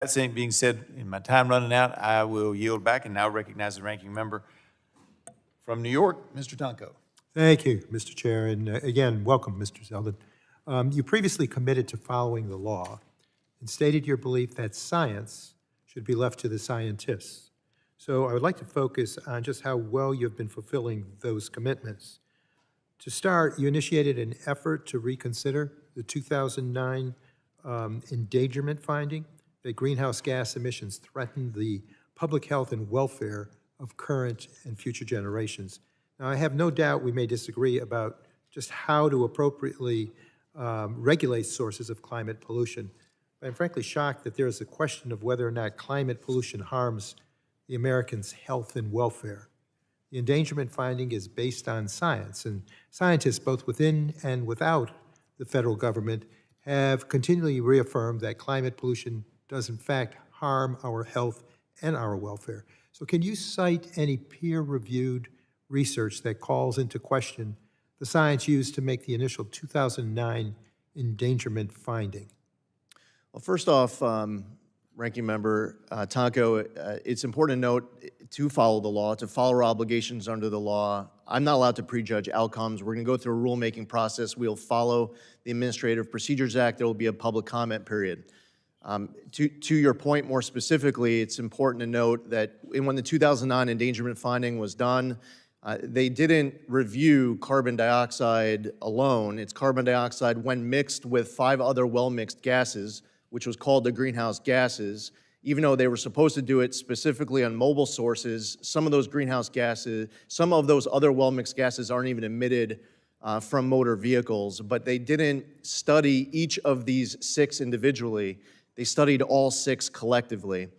That being said, in my time running out, I will yield back and now recognize the ranking member from New York, Mr. Tonko. Thank you, Mr. Chair, and again, welcome, Mr. Zeldin. You previously committed to following the law and stated your belief that science should be left to the scientists. So I would like to focus on just how well you've been fulfilling those commitments. To start, you initiated an effort to reconsider the 2009 endangerment finding that greenhouse gas emissions threaten the public health and welfare of current and future generations. Now, I have no doubt we may disagree about just how to appropriately regulate sources of climate pollution. But I'm frankly shocked that there is a question of whether or not climate pollution harms the Americans' health and welfare. The endangerment finding is based on science, and scientists both within and without the federal government have continually reaffirmed that climate pollution does in fact harm our health and our welfare. So can you cite any peer-reviewed research that calls into question the science used to make the initial 2009 endangerment finding? Well, first off, Ranking Member Tonko, it's important to note to follow the law, to follow our obligations under the law. I'm not allowed to prejudge outcomes. We're going to go through a rulemaking process. We'll follow the Administrative Procedures Act. There will be a public comment period. To your point more specifically, it's important to note that when the 2009 endangerment finding was done, they didn't review carbon dioxide alone. It's carbon dioxide when mixed with 5 other well-mixed gases, which was called the greenhouse gases. Even though they were supposed to do it specifically on mobile sources, some of those greenhouse gases, some of those other well-mixed gases aren't even emitted from motor vehicles, but they didn't study each of these 6 individually. They studied all 6 collectively.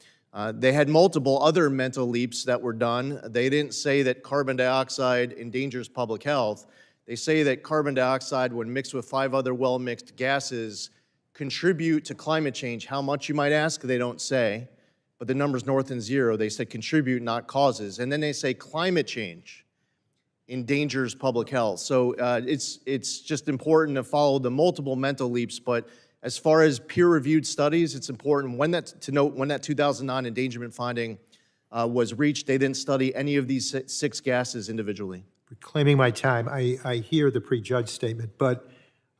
They had multiple other mental leaps that were done. They didn't say that carbon dioxide endangers public health. They say that carbon dioxide, when mixed with 5 other well-mixed gases, contribute to climate change. How much, you might ask? They don't say, but the number's north than 0. They said contribute, not causes. And then they say climate change endangers public health. So it's just important to follow the multiple mental leaps, but as far as peer-reviewed studies, it's important to note when that 2009 endangerment finding was reached, they didn't study any of these 6 gases individually. Reclaiming my time, I hear the prejudged statement, but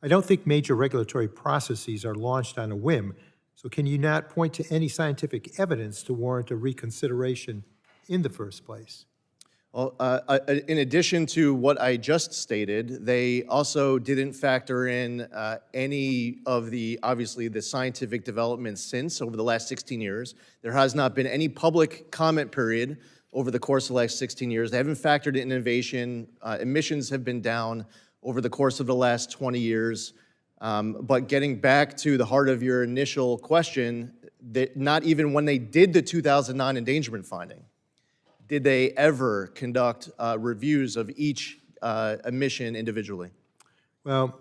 I don't think major regulatory processes are launched on a whim. So can you not point to any scientific evidence to warrant a reconsideration in the first place? Well, in addition to what I just stated, they also didn't factor in any of obviously, the scientific developments since over the last 16 years. There has not been any public comment period over the course of the last 16 years. They haven't factored in innovation. Emissions have been down over the course of the last 20 years. But getting back to the heart of your initial question, that not even when they did the 2009 endangerment finding, did they ever conduct reviews of each emission individually? Well,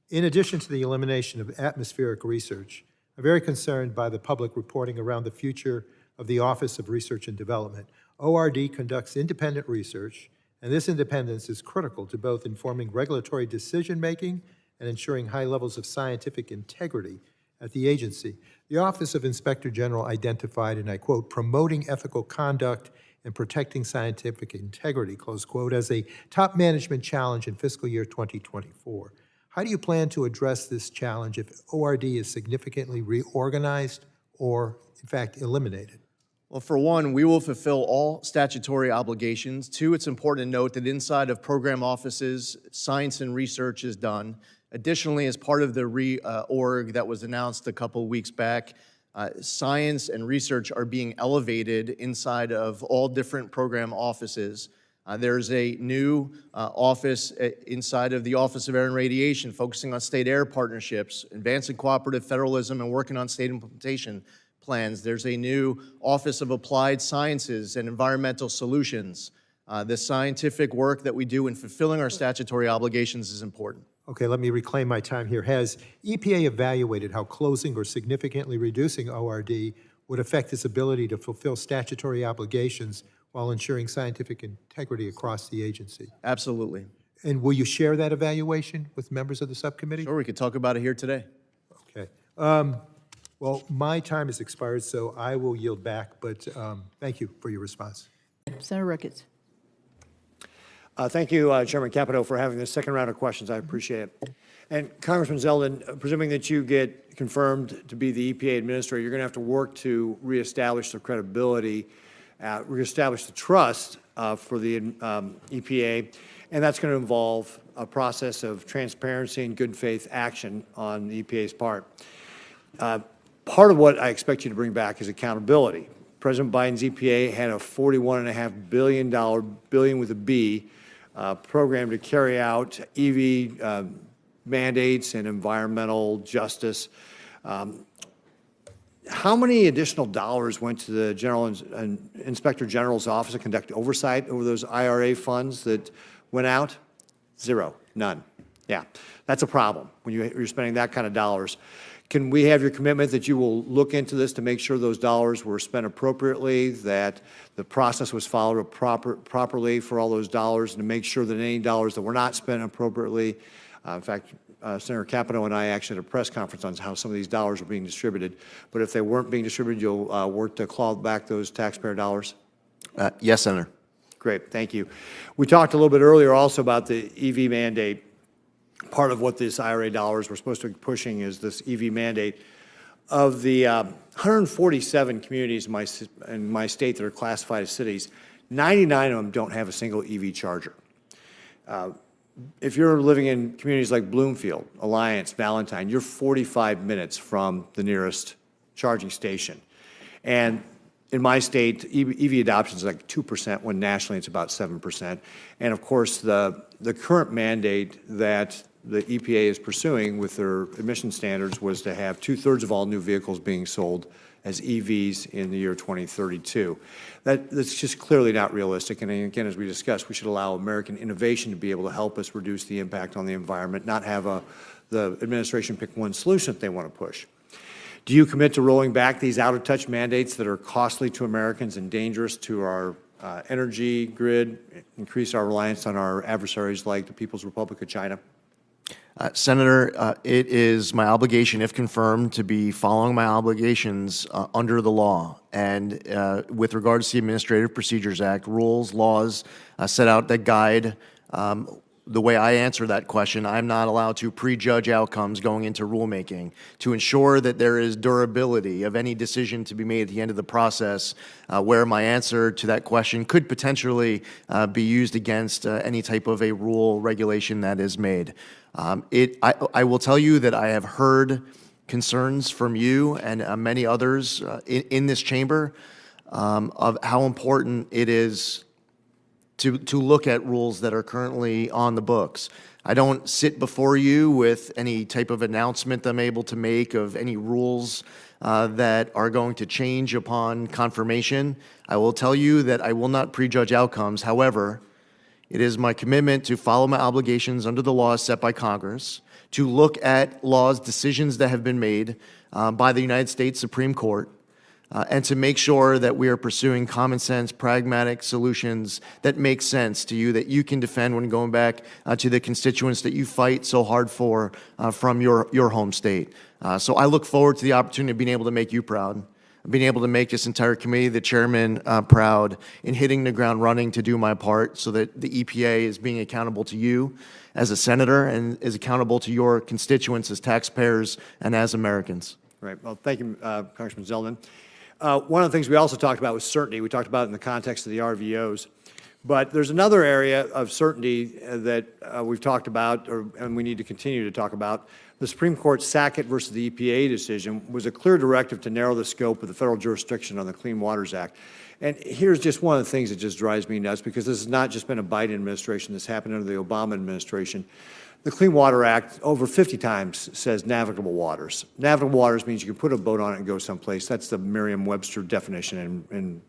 in addition to the elimination of atmospheric research, I'm very concerned by the public reporting around the future of the Office of Research and Development. ORD conducts independent research, and this independence is critical to both informing regulatory decision-making and ensuring high levels of scientific integrity at the agency. The Office of Inspector General identified, and I quote, promoting ethical conduct and protecting scientific integrity, close quote, as a top management challenge in fiscal year 2024. How do you plan to address this challenge if ORD is significantly reorganized or, in fact, eliminated? Well, for one, we will fulfill all statutory obligations. 2, it's important to note that inside of program offices, science and research is done. Additionally, as part of the reorg that was announced a couple weeks back, science and research are being elevated inside of all different program offices. There's a new office inside of the Office of Air and Radiation focusing on state air partnerships, advancing cooperative federalism, and working on state implementation plans. There's a new Office of Applied Sciences and Environmental Solutions. The scientific work that we do in fulfilling our statutory obligations is important. Okay, let me reclaim my time here. Has EPA evaluated how closing or significantly reducing ORD would affect its ability to fulfill statutory obligations while ensuring scientific integrity across the agency? Absolutely. And will you share that evaluation with members of the subcommittee? Sure, we could talk about it here today. Okay. Well, my time has expired, so I will yield back, but thank you for your response. Senator Ricketts. Thank you, Chairman Capito, for having this second round of questions. I appreciate it. And Congressman Zeldin, presuming that you get confirmed to be the EPA Administrator, you're going to have to work to reestablish the credibility, reestablish the trust for the EPA, and that's going to involve a process of transparency and good faith action on the EPA's part. Part of what I expect you to bring back is accountability. President Biden's EPA had a $41.5 billion with a B, program to carry out EV mandates and environmental justice. How many additional dollars went to the Inspector General's office to conduct oversight over those IRA funds that went out? Zero, none. Yeah, that's a problem when you're spending that kind of dollars. Can we have your commitment that you will look into this to make sure those dollars were spent appropriately, that the process was followed properly for all those dollars, and to make sure that any dollars that were not spent appropriately, in fact, Senator Capito and I actually had a press conference on how some of these dollars were being distributed, but if they weren't being distributed, you'll work to claw back those taxpayer dollars? Yes, Senator. Great, thank you. We talked a little bit earlier also about the EV mandate. Part of what this IRA dollars we're supposed to be pushing is this EV mandate. Of the 147 communities in my state that are classified as cities, 99 of them don't have a single EV charger. If you're living in communities like Bloomfield, Alliance, Valentine, you're 45 minutes from the nearest charging station. And in my state, EV adoption is like 2%, when nationally it's about 7%. And of course, the current mandate that the EPA is pursuing with their emission standards was to have 2/3 of all new vehicles being sold as EVs in the year 2032. That's just clearly not realistic. And again, as we discussed, we should allow American innovation to be able to help us reduce the impact on the environment, not have the administration pick one solution that they want to push. Do you commit to rolling back these out-of-touch mandates that are costly to Americans and dangerous to our energy grid, increase our reliance on our adversaries like the People's Republic of China? Senator, it is my obligation, if confirmed, to be following my obligations under the law. And with regards to the Administrative Procedures Act, rules, laws set out that guide the way I answer that question. I'm not allowed to prejudge outcomes going into rulemaking. To ensure that there is durability of any decision to be made at the end of the process, where my answer to that question could potentially be used against any type of a rule regulation that is made. I will tell you that I have heard concerns from you and many others in this chamber of how important it is to look at rules that are currently on the books. I don't sit before you with any type of announcement I'm able to make of any rules that are going to change upon confirmation. I will tell you that I will not prejudge outcomes. However, it is my commitment to follow my obligations under the laws set by Congress, to look at laws, decisions that have been made by the United States Supreme Court, and to make sure that we are pursuing common sense, pragmatic solutions that make sense to you, that you can defend when going back to the constituents that you fight so hard for from your home state. So I look forward to the opportunity of being able to make you proud, being able to make this entire committee, the chairman, proud in hitting the ground running to do my part so that the EPA is being accountable to you as a senator and is accountable to your constituents as taxpayers and as Americans. Right. Well, thank you, Congressman Zeldin. One of the things we also talked about was certainty. We talked about it in the context of the RVOs. But there's another area of certainty that we've talked about, and we need to continue to talk about. The Supreme Court's Sackett versus the EPA decision was a clear directive to narrow the scope of the federal jurisdiction on the Clean Waters Act. And here's just one of the things that just drives me nuts, because this has not just been a Biden administration. This happened under the Obama administration. The Clean Water Act over 50 times says navigable waters. Navigable waters means you can put a boat on it and go someplace. That's the Merriam-Webster definition in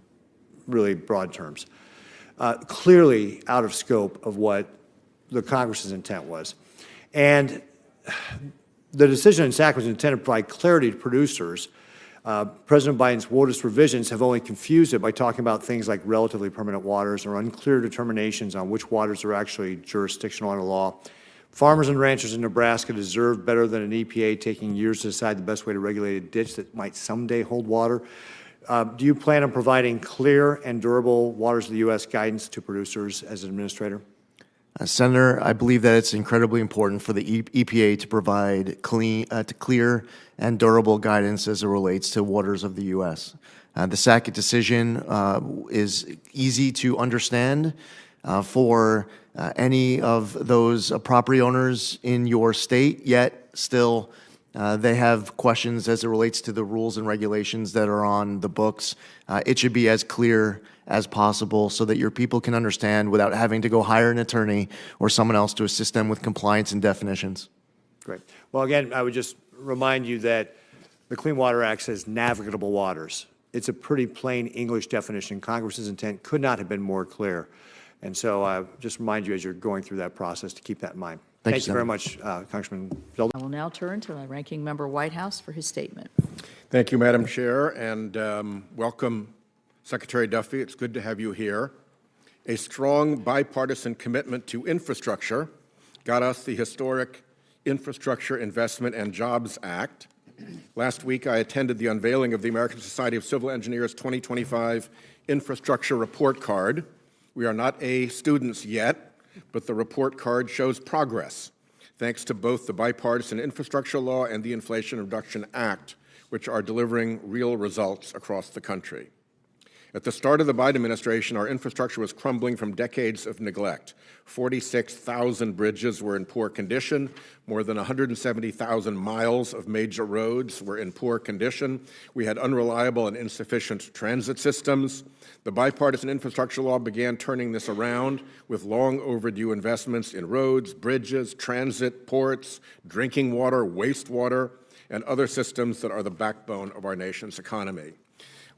really broad terms. Clearly out of scope of what the Congress's intent was. And the decision in SAC was intended to provide clarity to producers. President Biden's WOTUS revisions have only confused it by talking about things like relatively permanent waters or unclear determinations on which waters are actually jurisdictional under law. Farmers and ranchers in Nebraska deserve better than an EPA taking years to decide the best way to regulate a ditch that might someday hold water. Do you plan on providing clear and durable waters of the U.S. guidance to producers as an administrator? Senator, I believe that it's incredibly important for the EPA to provide clear and durable guidance as it relates to waters of the U.S. The Sackett decision is easy to understand for any of those property owners in your state, yet still they have questions as it relates to the rules and regulations that are on the books. It should be as clear as possible so that your people can understand without having to go hire an attorney or someone else to assist them with compliance and definitions. Great. Well, again, I would just remind you that the Clean Water Act says navigable waters. It's a pretty plain English definition. Congress's intent could not have been more clear. And so just remind you as you're going through that process to keep that in mind. Thank you very much, Congressman Zeldin. I will now turn to Ranking Member Whitehouse for his statement. Thank you, Madam Chair, and welcome, Secretary Duffy. It's good to have you here. A strong bipartisan commitment to infrastructure got us the historic Infrastructure Investment and Jobs Act. Last week, I attended the unveiling of the American Society of Civil Engineers 2025 Infrastructure Report Card. We are not A students yet, but the report card shows progress, thanks to both the bipartisan infrastructure law and the Inflation Reduction Act, which are delivering real results across the country. At the start of the Biden administration, our infrastructure was crumbling from decades of neglect. 46,000 bridges were in poor condition. More than 170,000 miles of major roads were in poor condition. We had unreliable and insufficient transit systems. The bipartisan infrastructure law began turning this around with long overdue investments in roads, bridges, transit, ports, drinking water, wastewater, and other systems that are the backbone of our nation's economy.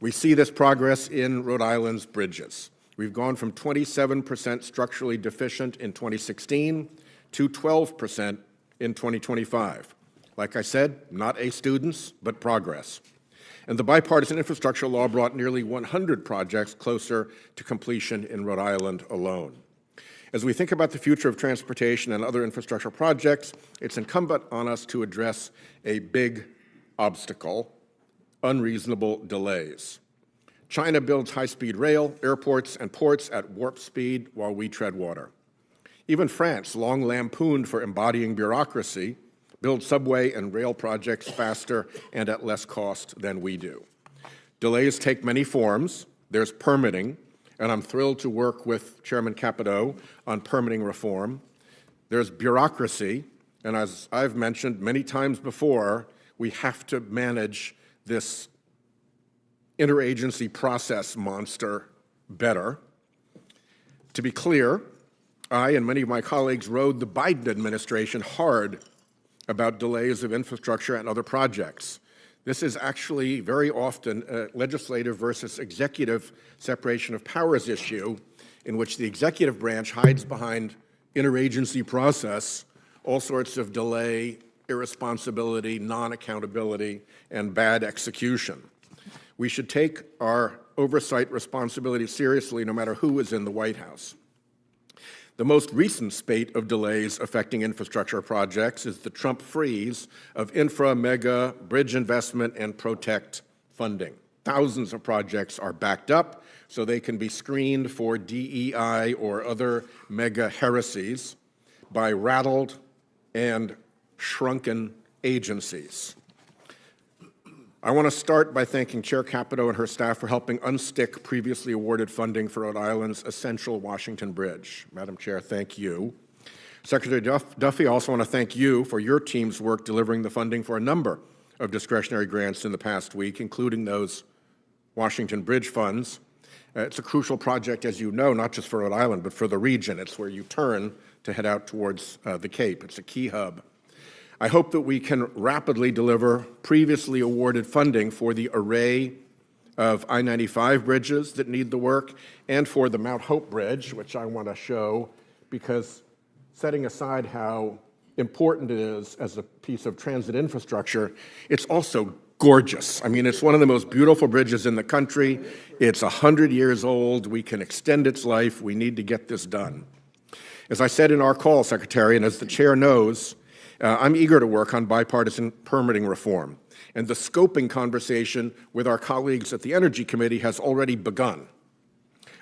We see this progress in Rhode Island's bridges. We've gone from 27% structurally deficient in 2016 to 12% in 2025. Like I said, not A students, but progress. And the bipartisan infrastructure law brought nearly 100 projects closer to completion in Rhode Island alone. As we think about the future of transportation and other infrastructure projects, it's incumbent on us to address a big obstacle: unreasonable delays. China builds high-speed rail, airports, and ports at warp speed while we tread water. Even France, long lampooned for embodying bureaucracy, builds subway and rail projects faster and at less cost than we do. Delays take many forms. There's permitting, and I'm thrilled to work with Chairman Capito on permitting reform. There's bureaucracy, and as I've mentioned many times before, we have to manage this interagency process monster better. To be clear, I and many of my colleagues rode the Biden administration hard about delays of infrastructure and other projects. This is actually very often a legislative versus executive separation of powers issue in which the executive branch hides behind interagency process, all sorts of delay, irresponsibility, non-accountability, and bad execution. We should take our oversight responsibility seriously no matter who is in the White House. The most recent spate of delays affecting infrastructure projects is the Trump freeze of infra, mega, bridge investment, and protect funding. Thousands of projects are backed up so they can be screened for DEI or other mega heresies by rattled and shrunken agencies. I want to start by thanking Chair Capito and her staff for helping unstick previously awarded funding for Rhode Island's essential Washington Bridge. Madam Chair, thank you. Secretary Duffy, I also want to thank you for your team's work delivering the funding for a number of discretionary grants in the past week, including those Washington Bridge funds. It's a crucial project, as you know, not just for Rhode Island, but for the region. It's where you turn to head out towards the Cape. It's a key hub. I hope that we can rapidly deliver previously awarded funding for the array of I-95 bridges that need the work and for the Mount Hope Bridge, which I want to show, because setting aside how important it is as a piece of transit infrastructure, it's also gorgeous. I mean, it's one of the most beautiful bridges in the country. It's 100 years old. We can extend its life. We need to get this done. As I said in our call, Secretary, and as the chair knows, I'm eager to work on bipartisan permitting reform, and the scoping conversation with our colleagues at the Energy Committee has already begun.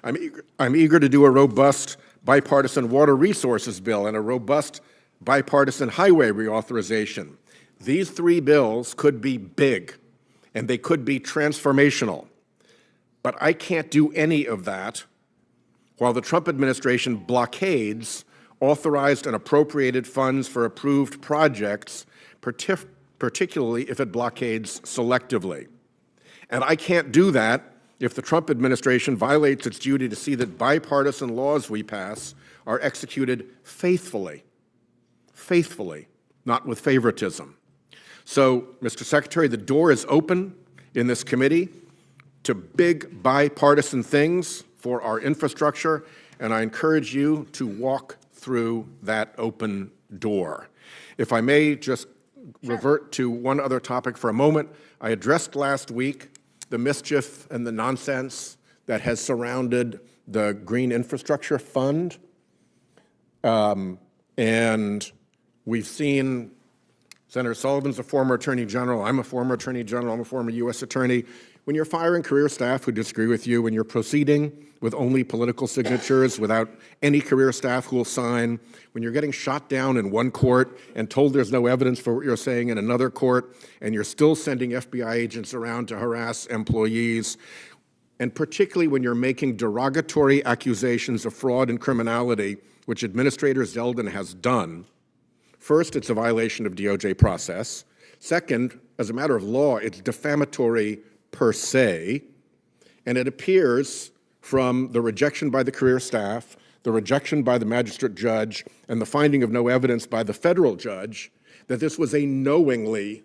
I'm eager to do a robust bipartisan water resources bill and a robust bipartisan highway reauthorization. These three bills could be big, and they could be transformational. But I can't do any of that while the Trump administration blockades authorized and appropriated funds for approved projects, particularly if it blockades selectively. And I can't do that if the Trump administration violates its duty to see that bipartisan laws we pass are executed faithfully, not with favoritism. So, Mr. Secretary, the door is open in this committee to big bipartisan things for our infrastructure, and I encourage you to walk through that open door. If I may just revert to one other topic for a moment, I addressed last week the mischief and the nonsense that has surrounded the Green Infrastructure Fund. And we've seen Senator Sullivan's a former Attorney General, I'm a former Attorney General, I'm a former U.S. Attorney. When you're firing career staff who disagree with you, when you're proceeding with only political signatures without any career staff who will sign, when you're getting shot down in one court and told there's no evidence for what you're saying in another court, and you're still sending FBI agents around to harass employees, and particularly when you're making derogatory accusations of fraud and criminality, which Administrator Zeldin has done, first, it's a violation of DOJ process. Second, as a matter of law, it's defamatory per se, and it appears from the rejection by the career staff, the rejection by the magistrate judge, and the finding of no evidence by the federal judge that this was a knowingly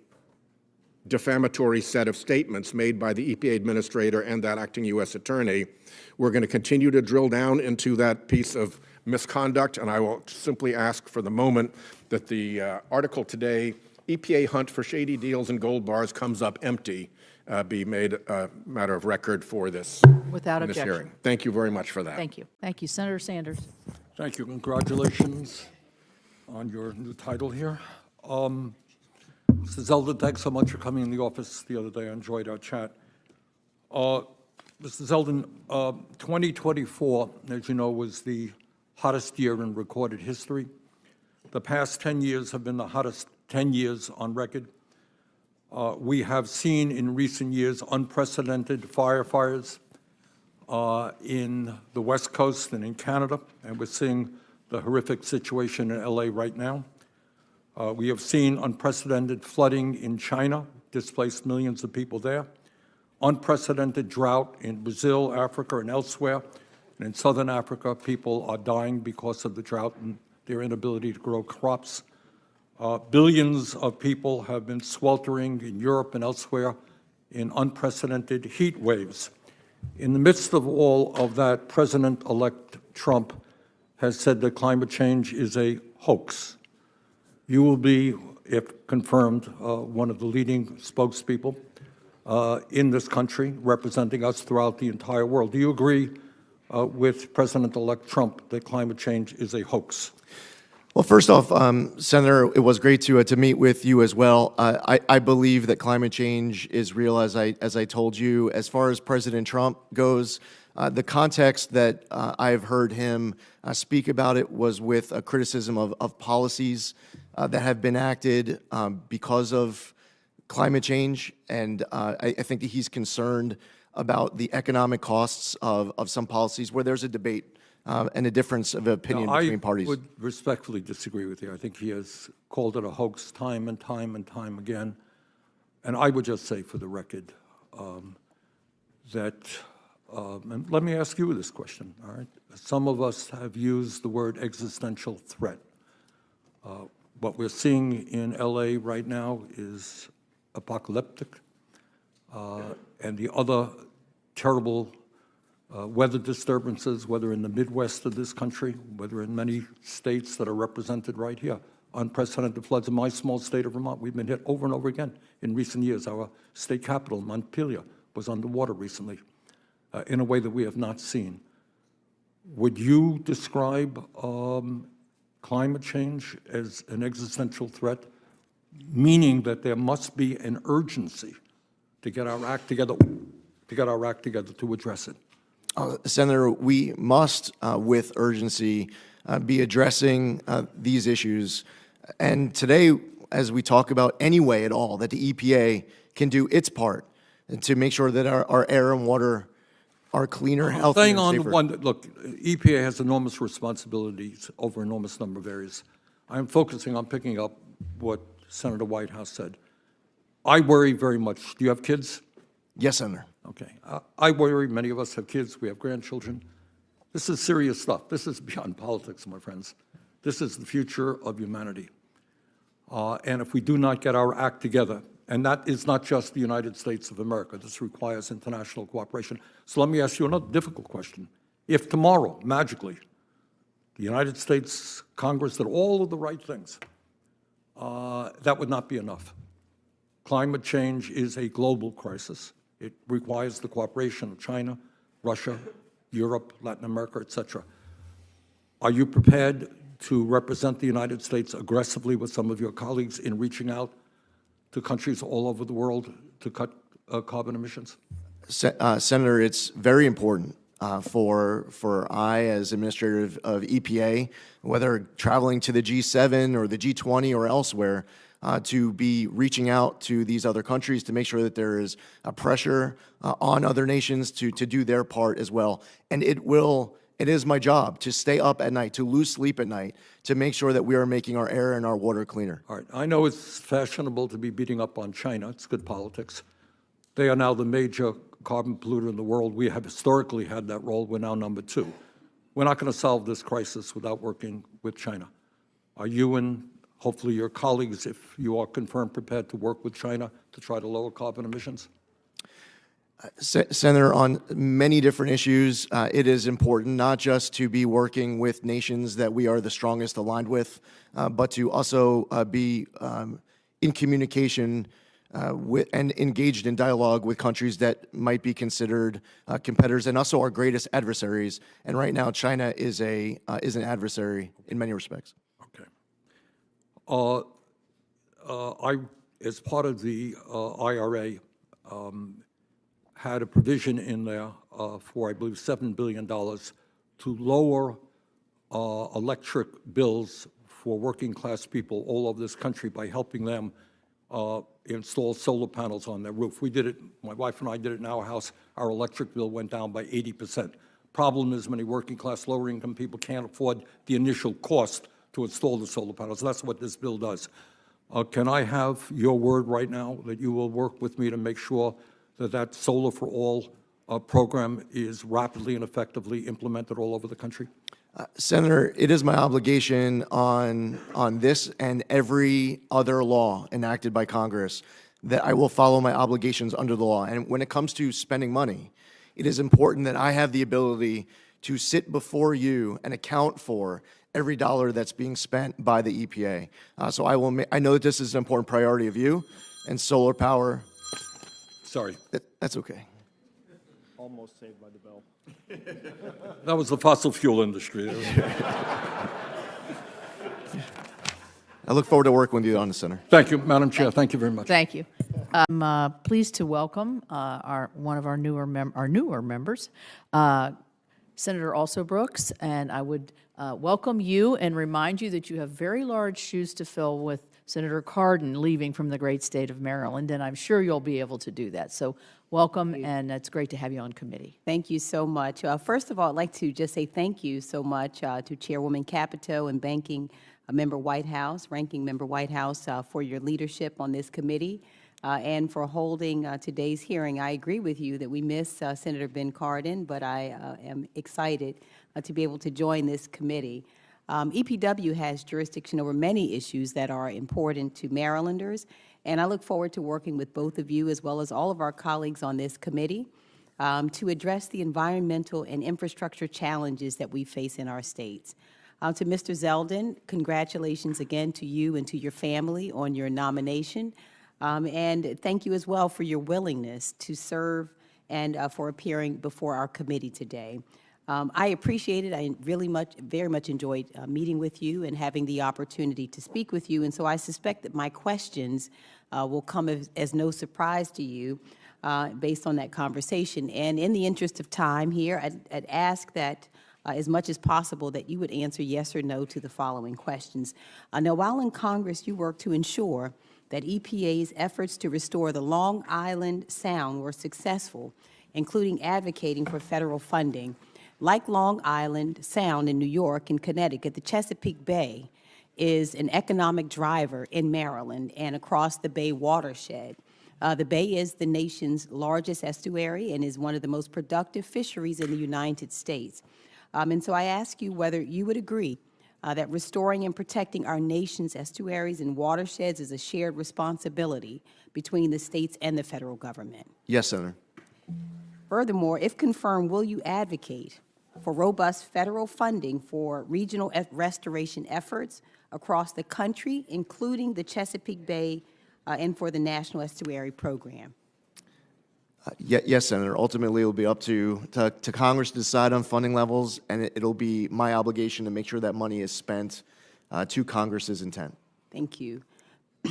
defamatory set of statements made by the EPA administrator and that acting U.S. attorney. We're going to continue to drill down into that piece of misconduct, and I will simply ask for the moment that the article today, EPA hunt for shady deals and gold bars comes up empty, be made a matter of record for this, Without in this objection. hearing. Thank you very much for that. Thank you. Thank you. Senator Sanders. Thank you. Congratulations on your new title here. Mr. Zeldin, thanks so much for coming in the office the other day. I enjoyed our chat. Mr. Zeldin, 2024, as you know, was the hottest year in recorded history. The past 10 years have been the hottest 10 years on record. We have seen in recent years unprecedented firefires in the West Coast and in Canada, and we're seeing the horrific situation in LA right now. We have seen unprecedented flooding in China, displaced millions of people there, unprecedented drought in Brazil, Africa, and elsewhere. And in Southern Africa, people are dying because of the drought and their inability to grow crops. Billions of people have been sweltering in Europe and elsewhere in unprecedented heat waves. In the midst of all of that, President-elect Trump has said that climate change is a hoax. You will be, if confirmed, one of the leading spokespeople in this country, representing us throughout the entire world. Do you agree with President-elect Trump that climate change is a hoax? Well, first off, Senator, it was great to meet with you as well. I believe that climate change is real, as I told you. As far as President Trump goes, the context that I've heard him speak about it was with a criticism of policies that have been acted because of climate change, and I think that he's concerned about the economic costs of some policies where there's a debate and a difference of opinion between parties. I would respectfully disagree with you. I think he has called it a hoax time and time and time again. And I would just say for the record that, and let me ask you this question, all right? Some of us have used the word existential threat. What we're seeing in LA right now is apocalyptic, and the other terrible weather disturbances, whether in the Midwest of this country, whether in many states that are represented right here. Unprecedented floods in my small state of Vermont. We've been hit over and over again in recent years. Our state capital, Montpelier, was underwater recently in a way that we have not seen. Would you describe climate change as an existential threat, meaning that there must be an urgency to get our act together, to address it. Senator, we must, with urgency, be addressing these issues. And today, as we talk about any way at all that the EPA can do its part to make sure that our air and water are cleaner, healthier, Staying and on the safer. one, look, EPA has enormous responsibilities over an enormous number of areas. I'm focusing on picking up what Senator Whitehouse said. I worry very much. Do you have kids? Yes, Senator. Okay. I worry. Many of us have kids. We have grandchildren. This is serious stuff. This is beyond politics, my friends. This is the future of humanity. And if we do not get our act together, and that is not just the United States of America, this requires international cooperation. So let me ask you another difficult question. If tomorrow, magically, the United States Congress did all of the right things, that would not be enough. Climate change is a global crisis. It requires the cooperation of China, Russia, Europe, Latin America, et cetera. Are you prepared to represent the United States aggressively with some of your colleagues in reaching out to countries all over the world to cut carbon emissions? Senator, it's very important for I, as administrator of EPA, whether traveling to the G7 or the G20 or elsewhere, to be reaching out to these other countries to make sure that there is a pressure on other nations to do their part as well. And it is my job to stay up at night, to lose sleep at night, to make sure that we are making our air and our water cleaner. All right. I know it's fashionable to be beating up on China. It's good politics. They are now the major carbon polluter in the world. We have historically had that role. We're now number 2. We're not going to solve this crisis without working with China. Are you and hopefully your colleagues, if you are confirmed, prepared to work with China to try to lower carbon emissions? Senator, on many different issues, it is important not just to be working with nations that we are the strongest aligned with, but to also be in communication and engaged in dialogue with countries that might be considered competitors and also our greatest adversaries. And right now, China is an adversary in many respects. Okay. As part of the IRA, had a provision in there for, I believe, $7 billion to lower electric bills for working-class people all over this country by helping them install solar panels on their roof. We did it, my wife and I did it in our house. Our electric bill went down by 80%. Problem is many working-class, lower-income people can't afford the initial cost to install the solar panels. That's what this bill does. Can I have your word right now that you will work with me to make sure that Solar for All program is rapidly and effectively implemented all over the country? Senator, it is my obligation on this and every other law enacted by Congress that I will follow my obligations under the law. And when it comes to spending money, it is important that I have the ability to sit before you and account for every dollar that's being spent by the EPA. So I know that this is an important priority of you, and solar power. Sorry. That's okay. Almost saved by the bell. That was the fossil fuel industry. I look forward to working with you on the Senator. Thank you, Madam Chair. Thank you very much. Thank you. I'm pleased to welcome one of our newer members, Senator Also Brooks, and I would welcome you and remind you that you have very large shoes to fill with Senator Cardin leaving from the great state of Maryland, and I'm sure you'll be able to do that. So welcome, and it's great to have you on committee. Thank you so much. First of all, I'd like to just say thank you so much to Chairwoman Capito and Ranking Member Whitehouse for your leadership on this committee and for holding today's hearing. I agree with you that we miss Senator Ben Cardin, but I am excited to be able to join this committee. EPW has jurisdiction over many issues that are important to Marylanders, and I look forward to working with both of you as well as all of our colleagues on this committee to address the environmental and infrastructure challenges that we face in our states. To Mr. Zeldin, congratulations again to you and to your family on your nomination, and thank you as well for your willingness to serve and for appearing before our committee today. I appreciate it. I very much enjoyed meeting with you and having the opportunity to speak with you. And so I suspect that my questions will come as no surprise to you based on that conversation. And in the interest of time here, I'd ask that as much as possible that you would answer yes or no to the following questions. Now, while in Congress, you worked to ensure that EPA's efforts to restore the Long Island Sound were successful, including advocating for federal funding. Like Long Island Sound in New York and Connecticut, the Chesapeake Bay is an economic driver in Maryland and across the Bay watershed. The Bay is the nation's largest estuary and is one of the most productive fisheries in the United States. And so I ask you whether you would agree that restoring and protecting our nation's estuaries and watersheds is a shared responsibility between the states and the federal government. Yes, Senator. Furthermore, if confirmed, will you advocate for robust federal funding for regional restoration efforts across the country, including the Chesapeake Bay and for the National Estuary Program? Yes, Senator. Ultimately, it will be up to Congress to decide on funding levels, and it'll be my obligation to make sure that money is spent to Congress's intent. Thank you.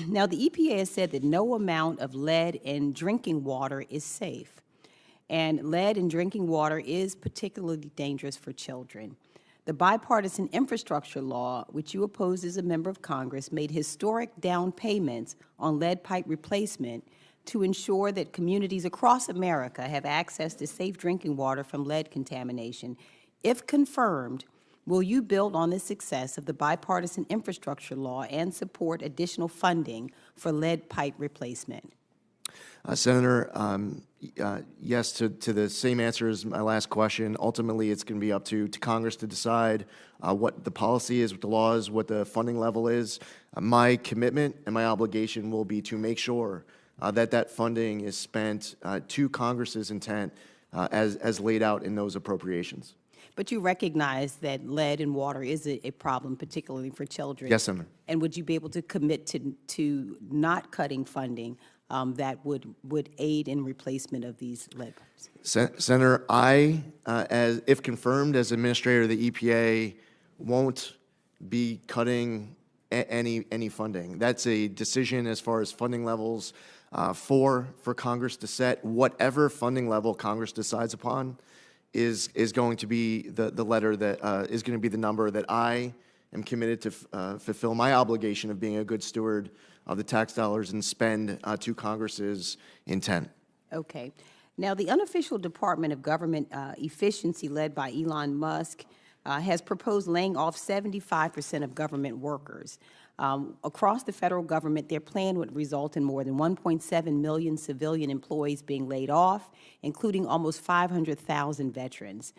Now, the EPA has said that no amount of lead in drinking water is safe, and lead in drinking water is particularly dangerous for children. The bipartisan infrastructure law, which you opposed as a member of Congress, made historic down payments on lead pipe replacement to ensure that communities across America have access to safe drinking water from lead contamination. If confirmed, will you build on the success of the bipartisan infrastructure law and support additional funding for lead pipe replacement? Senator, yes to the same answer as my last question. Ultimately, it's going to be up to Congress to decide what the policy is, what the law is, what the funding level is. My commitment and my obligation will be to make sure that funding is spent to Congress's intent as laid out in those appropriations. But you recognize that lead in water is a problem, particularly for children. Yes, Senator. And would you be able to commit to not cutting funding that would aid in replacement of these lead pipes? Senator, if confirmed as Administrator of the EPA, won't be cutting any funding. That's a decision as far as funding levels for Congress to set. Whatever funding level Congress decides upon is going to be the letter that is going to be the number that I am committed to fulfill my obligation of being a good steward of the tax dollars and spend to Congress's intent. Okay. Now, the unofficial Department of Government Efficiency, led by Elon Musk, has proposed laying off 75% of government workers. Across the federal government, their plan would result in more than 1.7 million civilian employees being laid off, including almost 500,000 veterans.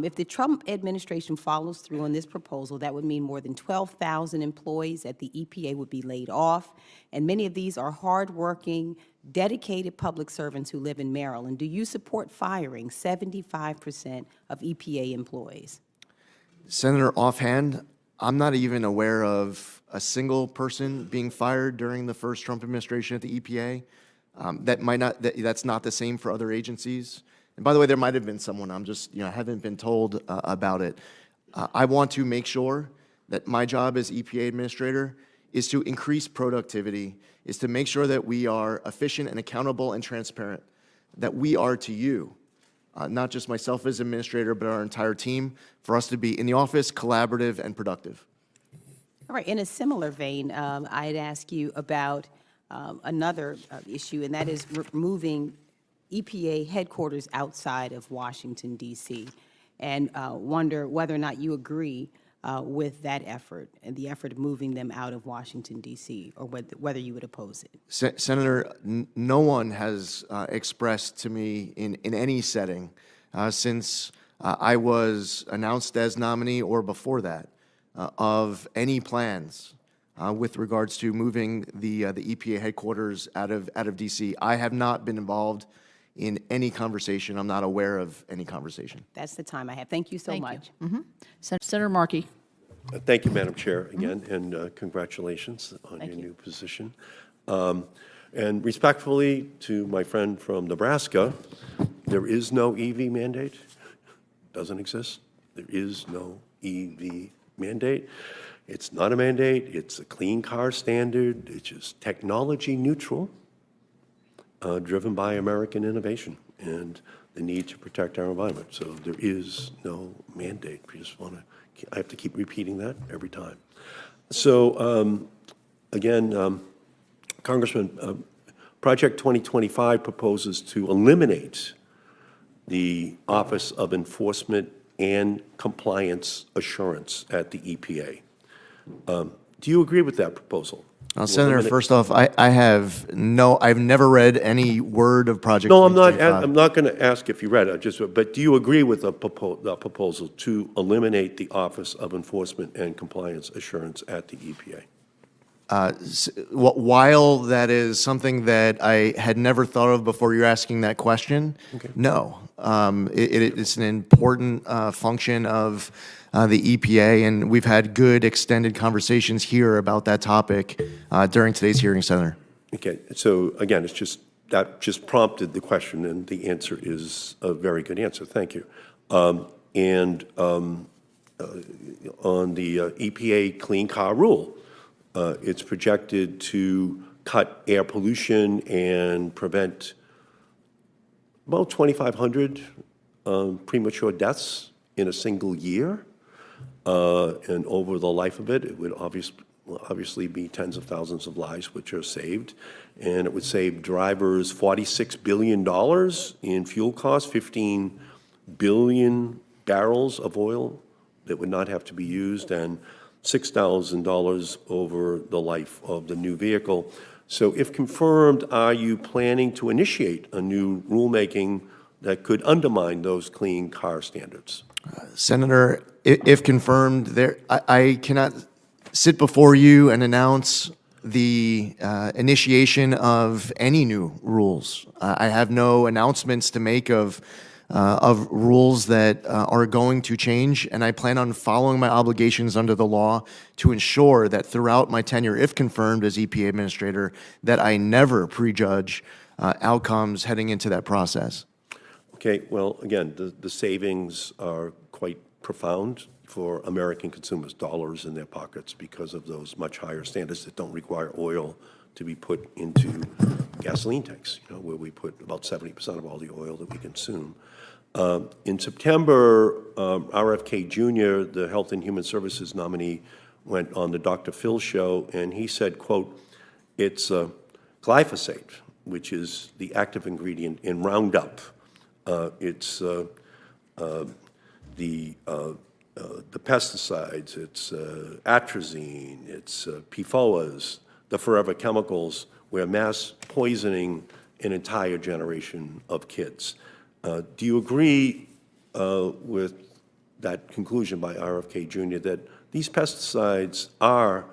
If the Trump administration follows through on this proposal, that would mean more than 12,000 employees at the EPA would be laid off, and many of these are hardworking, dedicated public servants who live in Maryland. Do you support firing 75% of EPA employees? Senator, offhand, I'm not even aware of a single person being fired during the first Trump administration at the EPA. That's not the same for other agencies. And by the way, there might have been someone. I'm just, haven't been told about it. I want to make sure that my job as EPA Administrator is to increase productivity, is to make sure that we are efficient and accountable and transparent, that we are to you, not just myself as Administrator, but our entire team, for us to be in the office, collaborative, and productive. All right. In a similar vein, I'd ask you about another issue, and that is moving EPA headquarters outside of Washington, D.C., and wonder whether or not you agree with that effort and the effort of moving them out of Washington, D.C., or whether you would oppose it. Senator, no one has expressed to me in any setting since I was announced as nominee or before that of any plans with regards to moving the EPA headquarters out of D.C. I have not been involved in any conversation. I'm not aware of any conversation. That's the time I have. Thank you so much. Senator Markey. Thank you, Madam Chair, again, and congratulations on your new position. And respectfully to my friend from Nebraska, there is no EV mandate. doesn't exist. There is no EV mandate. It's not a mandate. It's a clean car standard. It's just technology neutral, driven by American innovation and the need to protect our environment. So there is no mandate. I have to keep repeating that every time. So again, Congressman, Project 2025 proposes to eliminate the Office of Enforcement and Compliance Assurance at the EPA. Do you agree with that proposal? Senator, first off, I've never read any word of Project No, 2025. I'm not going to ask if you read it, but do you agree with the proposal to eliminate the Office of Enforcement and Compliance Assurance at the EPA? While that is something that I had never thought of before you're asking that question, no. It's an important function of the EPA, and we've had good extended conversations here about that topic during today's hearing, Senator. Okay, so again, that just prompted the question, and the answer is a very good answer. Thank you. And on the EPA Clean Car Rule, it's projected to cut air pollution and prevent about 2,500 premature deaths in a single year. And over the life of it, it would obviously be tens of thousands of lives which are saved. And it would save drivers $46 billion in fuel costs, 15 billion barrels of oil that would not have to be used, and $6,000 over the life of the new vehicle. So if confirmed, are you planning to initiate a new rulemaking that could undermine those clean car standards? Senator, if confirmed, I cannot sit before you and announce the initiation of any new rules. I have no announcements to make of rules that are going to change, and I plan on following my obligations under the law to ensure that throughout my tenure, if confirmed as EPA Administrator, that I never prejudge outcomes heading into that process. Okay, well, again, the savings are quite profound for American consumers, dollars in their pockets, because of those much higher standards that don't require oil to be put into gasoline tanks, where we put about 70% of all the oil that we consume. In September, RFK Jr., the Health and Human Services nominee, went on the Dr. Phil show, and he said, quote, it's glyphosate, which is the active ingredient in Roundup. It's the pesticides, it's atrazine, it's PFOAs, the forever chemicals, where mass poisoning an entire generation of kids. Do you agree with that conclusion by RFK Jr. that these pesticides are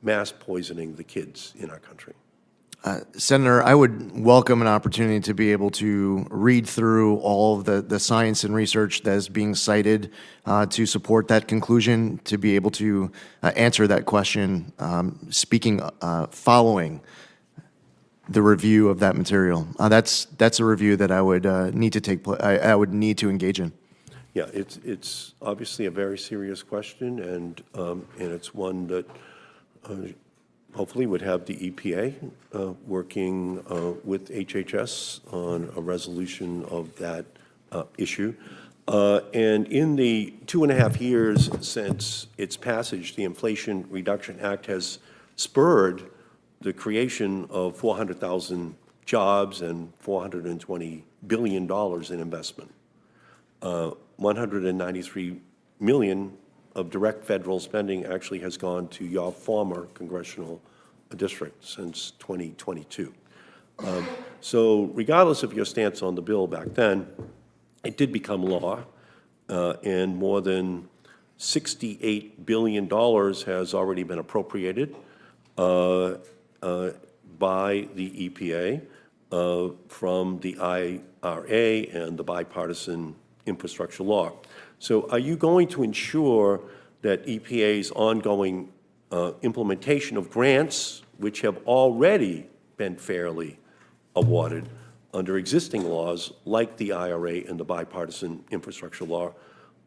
mass poisoning the kids in our country? Senator, I would welcome an opportunity to be able to read through all of the science and research that is being cited to support that conclusion, to be able to answer that question, following the review of that material. That's a review that I would need to I would need to engage in. Yeah, it's obviously a very serious question, and it's one that hopefully would have the EPA working with HHS on a resolution of that issue. And in the 2.5 years since its passage, the Inflation Reduction Act has spurred the creation of 400,000 jobs and $420 billion in investment. 193 million of direct federal spending actually has gone to your former congressional district since 2022. So regardless of your stance on the bill back then, it did become law, and more than $68 billion has already been appropriated by the EPA from the IRA and the bipartisan infrastructure law. So are you going to ensure that EPA's ongoing implementation of grants, which have already been fairly awarded under existing laws like the IRA and the bipartisan infrastructure law,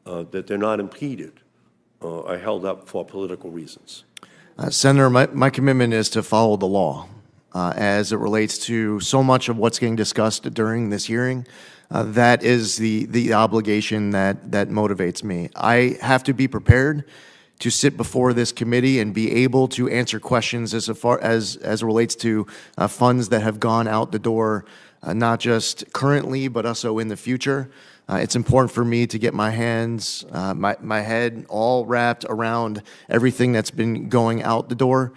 that they're not impeded or held up for political reasons? Senator, my commitment is to follow the law as it relates to so much of what's getting discussed during this hearing. That is the obligation that motivates me. I have to be prepared to sit before this committee and be able to answer questions as far as it relates to funds that have gone out the door, not just currently, but also in the future. It's important for me to get my hands, my head all wrapped around everything that's been going out the door.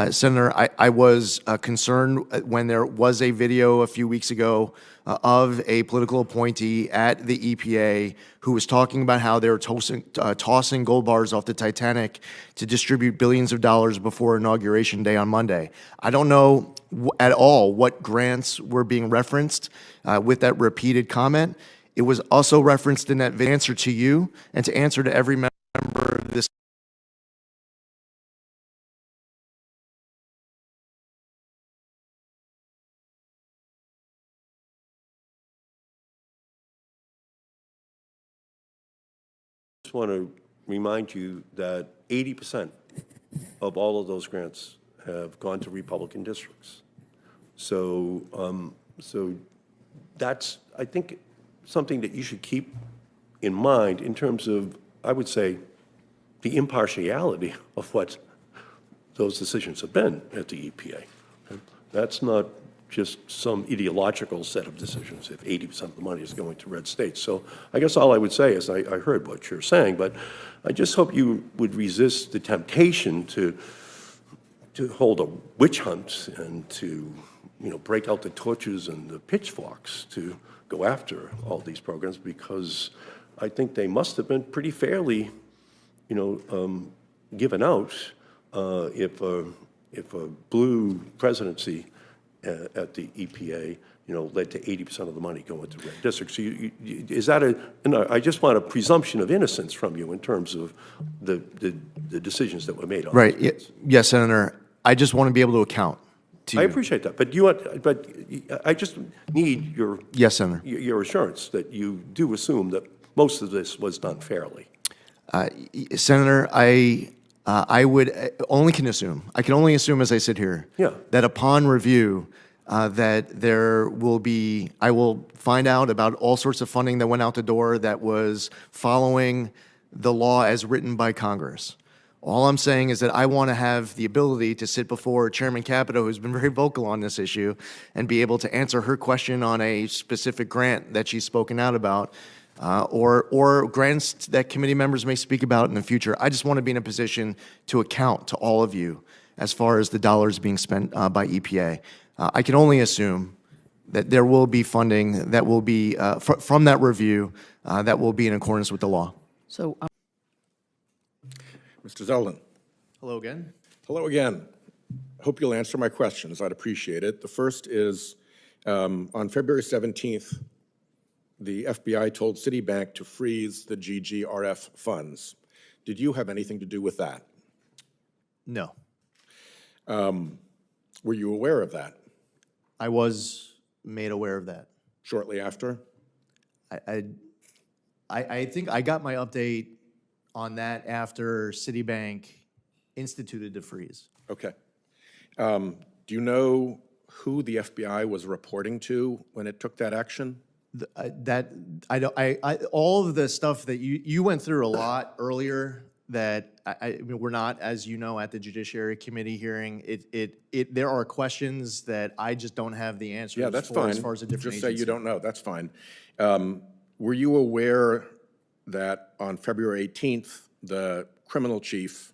Senator, I was concerned when there was a video a few weeks ago of a political appointee at the EPA who was talking about how they were tossing gold bars off the Titanic to distribute billions of dollars before Inauguration Day on Monday. I don't know at all what grants were being referenced with that repeated comment. It was also referenced in that answer to you and to answer to every member of this. I just want to remind you that 80% of all of those grants have gone to Republican districts. So, so that's, I think, something that you should keep in mind in terms of, I would say, the impartiality of what those decisions have been at the EPA. That's not just some ideological set of decisions if 80% of the money is going to red states. So I guess all I would say is I heard what you're saying, but I just hope you would resist the temptation to hold a witch hunt and to, break out the torches and the pitchforks to go after all these programs, because I think they must have been pretty fairly, given out if a blue presidency at the EPA, led to 80% of the money going to red districts. So is that I just want a presumption of innocence from you in terms of the decisions that were made on Right. these. Yes, Senator. I just want to be able to account to you. I appreciate that, but I just need your Yes, Senator. your assurance that you do assume that most of this was done fairly. Senator, I would only can assume. I can only assume as I sit here. Yeah. That upon review, that there will be. I will find out about all sorts of funding that went out the door that was following the law as written by Congress. All I'm saying is that I want to have the ability to sit before Chairman Capito, who's been very vocal on this issue, and be able to answer her question on a specific grant that she's spoken out about, or grants that committee members may speak about in the future. I just want to be in a position to account to all of you as far as the dollars being spent by EPA. I can only assume that there will be funding that will be, from that review, that will be in accordance with the law. So Mr. Zeldin. Hello again. Hello again. Hope you'll answer my questions. I'd appreciate it. The first is, on February 17th, the FBI told Citibank to freeze the GGRF funds. Did you have anything to do with that? No. Were you aware of that I was made aware of that. shortly after? I think I got my update on that after Citibank instituted the freeze. Okay. Do you know who the FBI was reporting to when it took that action? All of the stuff that you went through a lot earlier that I mean, we're not, as you know, at the Judiciary Committee hearing. There are questions that I just don't have the answers Yeah, that's for fine. as far as a different Just say you agency. don't know, that's fine. Were you aware that on February 18th, the criminal chief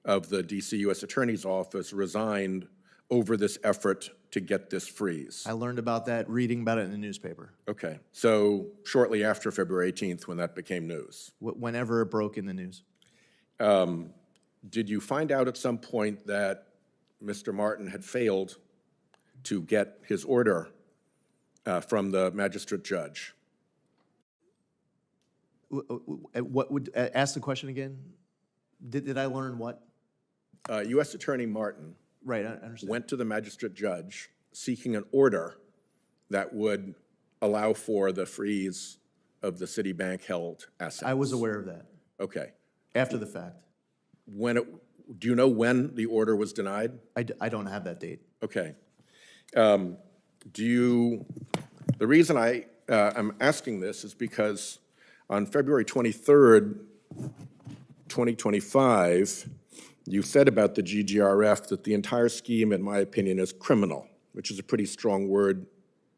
of the DC U.S. Attorney's Office resigned over this effort to get this freeze? I learned about that reading about it in the newspaper. Okay, so shortly after February 18th, when that became news. Whenever it broke in the news. Did you find out at some point that Mr. Martin had failed to get his order from the magistrate judge? What would, ask the question again? Did I learn what? U.S. Attorney Martin Right, I understand. went to the magistrate judge seeking an order that would allow for the freeze of the Citibank-held assets? I was aware of that Okay. after the fact. Do you know when the order was denied? I don't have that date. Okay. The reason I'm asking this is because on February 23rd, 2025, you said about the GGRF that the entire scheme, in my opinion, is criminal, which is a pretty strong word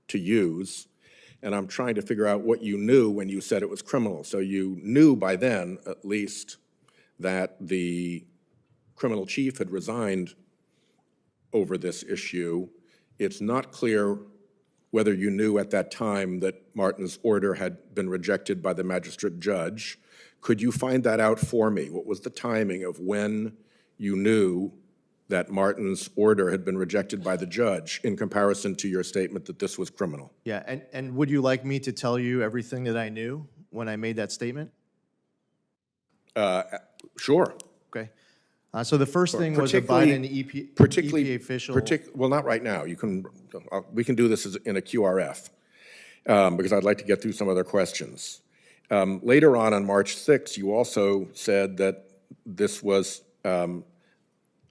to use. And I'm trying to figure out what you knew when you said it was criminal. So you knew by then, at least, that the criminal chief had resigned over this issue. It's not clear whether you knew at that time that Martin's order had been rejected by the magistrate judge. Could you find that out for me? What was the timing of when you knew that Martin's order had been rejected by the judge in comparison to your statement that this was criminal? Yeah, and would you like me to tell you everything that I knew when I made that statement? Sure. Okay. So the first thing was a Particularly- Biden particularly- EPA official. Well, not right now. We can do this in a QRF, because I'd like to get through some other questions. Later on March 6th, you also said that this was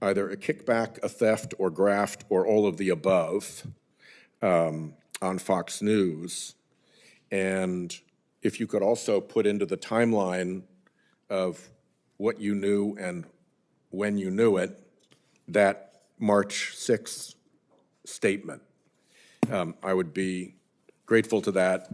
either a kickback, a theft, or graft, or all of the above on Fox News. And if you could also put into the timeline of what you knew and when you knew it, that March 6th statement. I would be grateful to that,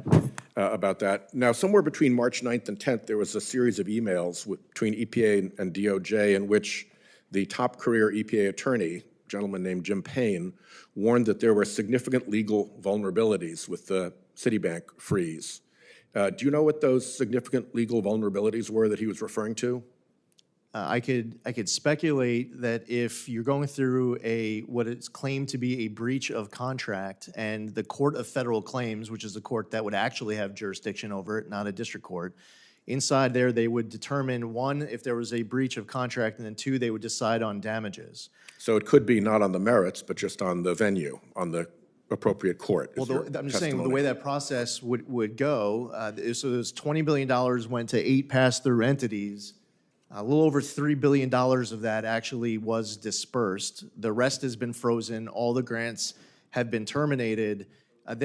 about that. Now, somewhere between March 9th and 10th, there was a series of emails between EPA and DOJ in which the top career EPA attorney, a gentleman named Jim Payne, warned that there were significant legal vulnerabilities with the Citibank freeze. Do you know what those significant legal vulnerabilities were that he was referring to? I could speculate that if you're going through what is claimed to be a breach of contract, and the Court of Federal Claims, which is the court that would actually have jurisdiction over it, not a district court, inside there they would determine, one, if there was a breach of contract, and then two, they would decide on damages. So it could be not on the merits, but just on the venue, on the appropriate court. Well, I'm just saying, the way that process would go, so there's $20 billion went to 8 pass-through entities. A little over $3 billion of that actually was dispersed. The rest has been frozen. All the grants have been terminated. Let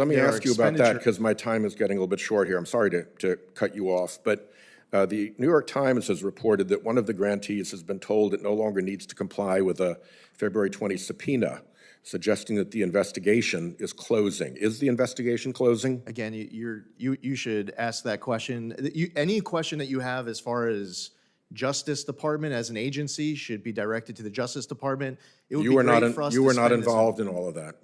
me ask you about that, because my time is getting a little bit short here. I'm sorry to cut you off, but the New York Times has reported that one of the grantees has been told it no longer needs to comply with a February 20 subpoena, suggesting that the investigation is closing. Is the investigation closing? Again, you should ask that question. Any question that you have as far as Justice Department as an agency should be directed to the Justice Department. It would be great for us to You were not spend this- involved in all of that.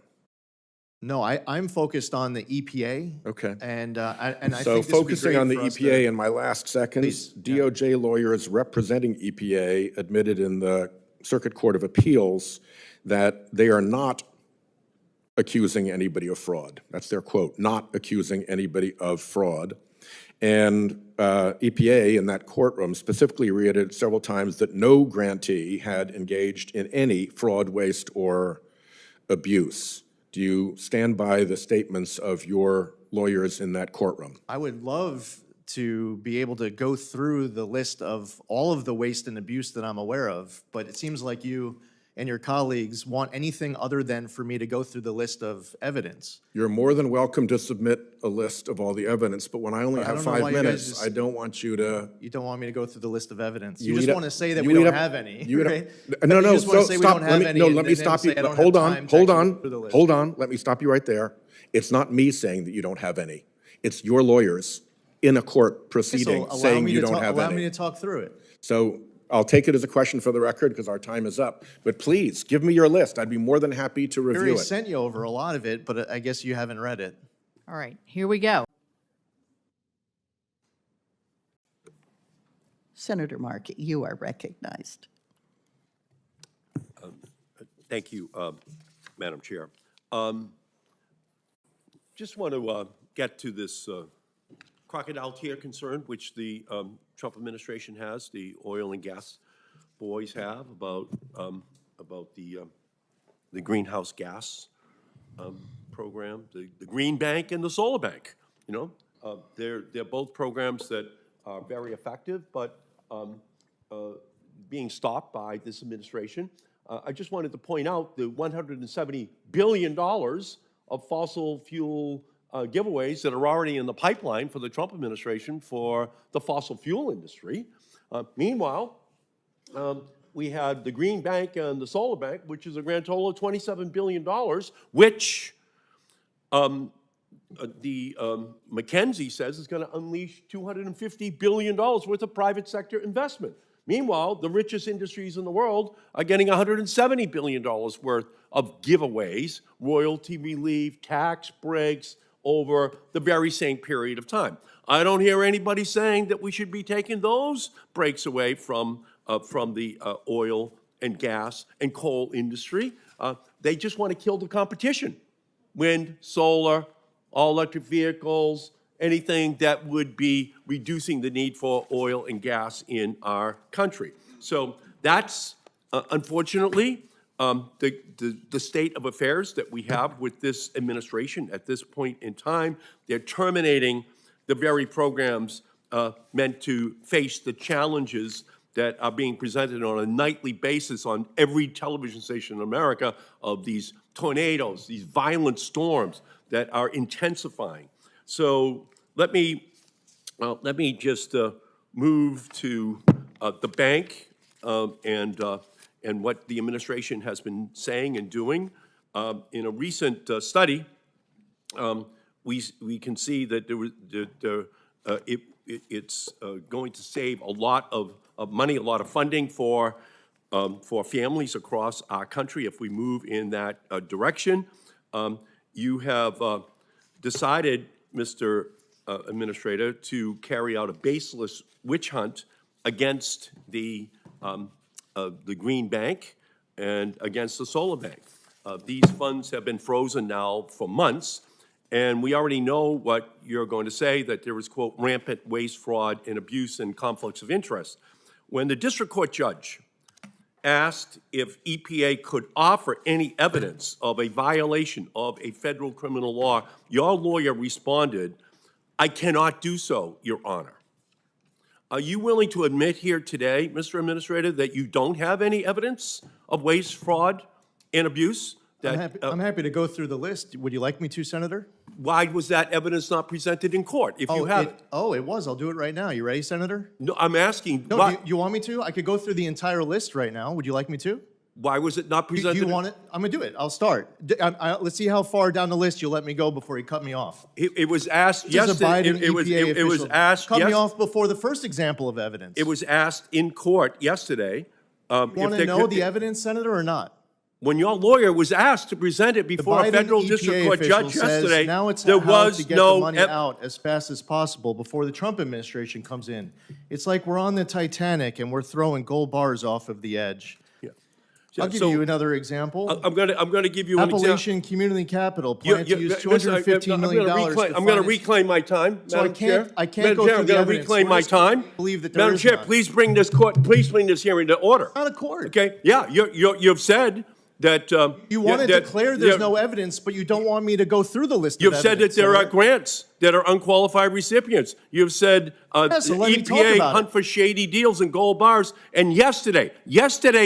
No, I'm focused on the EPA. Okay. And I think So this would be focusing great on the for us to- EPA in my last seconds, Please, yeah. DOJ lawyers representing EPA admitted in the Circuit Court of Appeals that they are not accusing anybody of fraud. That's their quote, not accusing anybody of fraud. And EPA in that courtroom specifically reiterated several times that no grantee had engaged in any fraud, waste, or abuse. Do you stand by the statements of your lawyers in that courtroom? I would love to be able to go through the list of all of the waste and abuse that I'm aware of, but it seems like you and your colleagues want anything other than for me to go through the list of evidence. You're more than welcome to submit a list of all the evidence, but when I only I have don't know 5 why you guys minutes, just- I don't want you to. You don't want me to go through the list of evidence. You You just eat up- want to say that you we eat don't up- have any, you eat up- right? No, You no, just want to so say we stop. don't have any, No, and let me then stop say you. I don't Hold have on, time to hold actually on, go through the list. hold on. Let me stop you right there. It's not me saying that you don't have any. It's your lawyers in a court Okay, so proceeding allow saying me you to don't talk- have Allow me any. to talk through it. So I'll take it as a question for the record because our time is up. But please, give me your list. I'd be more than happy to I review already it. sent you over a lot of it, but I guess you haven't read it. All right, here we go. Senator Markey, you are recognized. Thank you, Madam Chair. Just want to get to this crocodile tear concern, which the Trump administration has, the oil and gas boys have about the greenhouse gas program, the green bank and the solar bank. You know, They're both programs that are very effective, but being stopped by this administration. I just wanted to point out the $170 billion of fossil fuel giveaways that are already in the pipeline for the Trump administration for the fossil fuel industry. Meanwhile, we had the Green Bank and the Solar Bank, which is a grand total of $27 billion, which McKinsey says is going to unleash $250 billion worth of private sector investment. Meanwhile, the richest industries in the world are getting $170 billion worth of giveaways, royalty relief, tax breaks over the very same period of time. I don't hear anybody saying that we should be taking those breaks away from the oil and gas and coal industry. They just want to kill the competition. Wind, solar, all-electric vehicles, anything that would be reducing the need for oil and gas in our country. So that's, unfortunately, the state of affairs that we have with this administration at this point in time. They're terminating the very programs meant to face the challenges that are being presented on a nightly basis on every television station in America of these tornadoes, these violent storms that are intensifying. So let me just move to the bank and what the administration has been saying and doing. In a recent study, we can see that it's going to save a lot of money, a lot of funding for families across our country if we move in that direction. You have decided, Mr. Administrator, to carry out a baseless witch hunt against the Green Bank and against the Solar Bank. These funds have been frozen now for months, and we already know what you're going to say, that there is, quote, rampant waste, fraud, and abuse and conflicts of interest. When the district court judge asked if EPA could offer any evidence of a violation of a federal criminal law, your lawyer responded, "I cannot do so, Your Honor." Are you willing to admit here today, Mr. Administrator, that you don't have any evidence of waste, fraud, and abuse? I'm happy to go through the list. Would you like me to, Senator? Why was that evidence not presented in court? If you have it. It was. I'll do it right now. You ready, Senator? No, I'm asking. No, do you want me to? I could go through the entire list right now. Would you like me to? Why was it not presented? You want it? I'm going to do it. I'll start. Let's see how far down the list you'll let me go before you cut me off. It was asked yesterday. It was asked. Cut me off before the first example of evidence. It was asked in court yesterday. You want to know the evidence, Senator, or not? When your lawyer was asked to present it before a federal district court judge yesterday, there was to get the money out as fast as possible before the Trump administration comes in. It's like we're on the Titanic and we're throwing gold bars off of the edge. I'll give you another example. I'm going to give you an example. Appalachian Community Capital plan to use $215 million. I'm going to reclaim my time, Madam Chair. I can't go through the evidence. I'm going to reclaim my time. Madam Chair, please bring this hearing to order. Not a court. Okay. Yeah. You've said that you want to declare there's no evidence, but you don't want me to go through the list of You've evidence. said that there are grants that are unqualified recipients. You've said the EPA hunt for shady deals and gold bars. And yesterday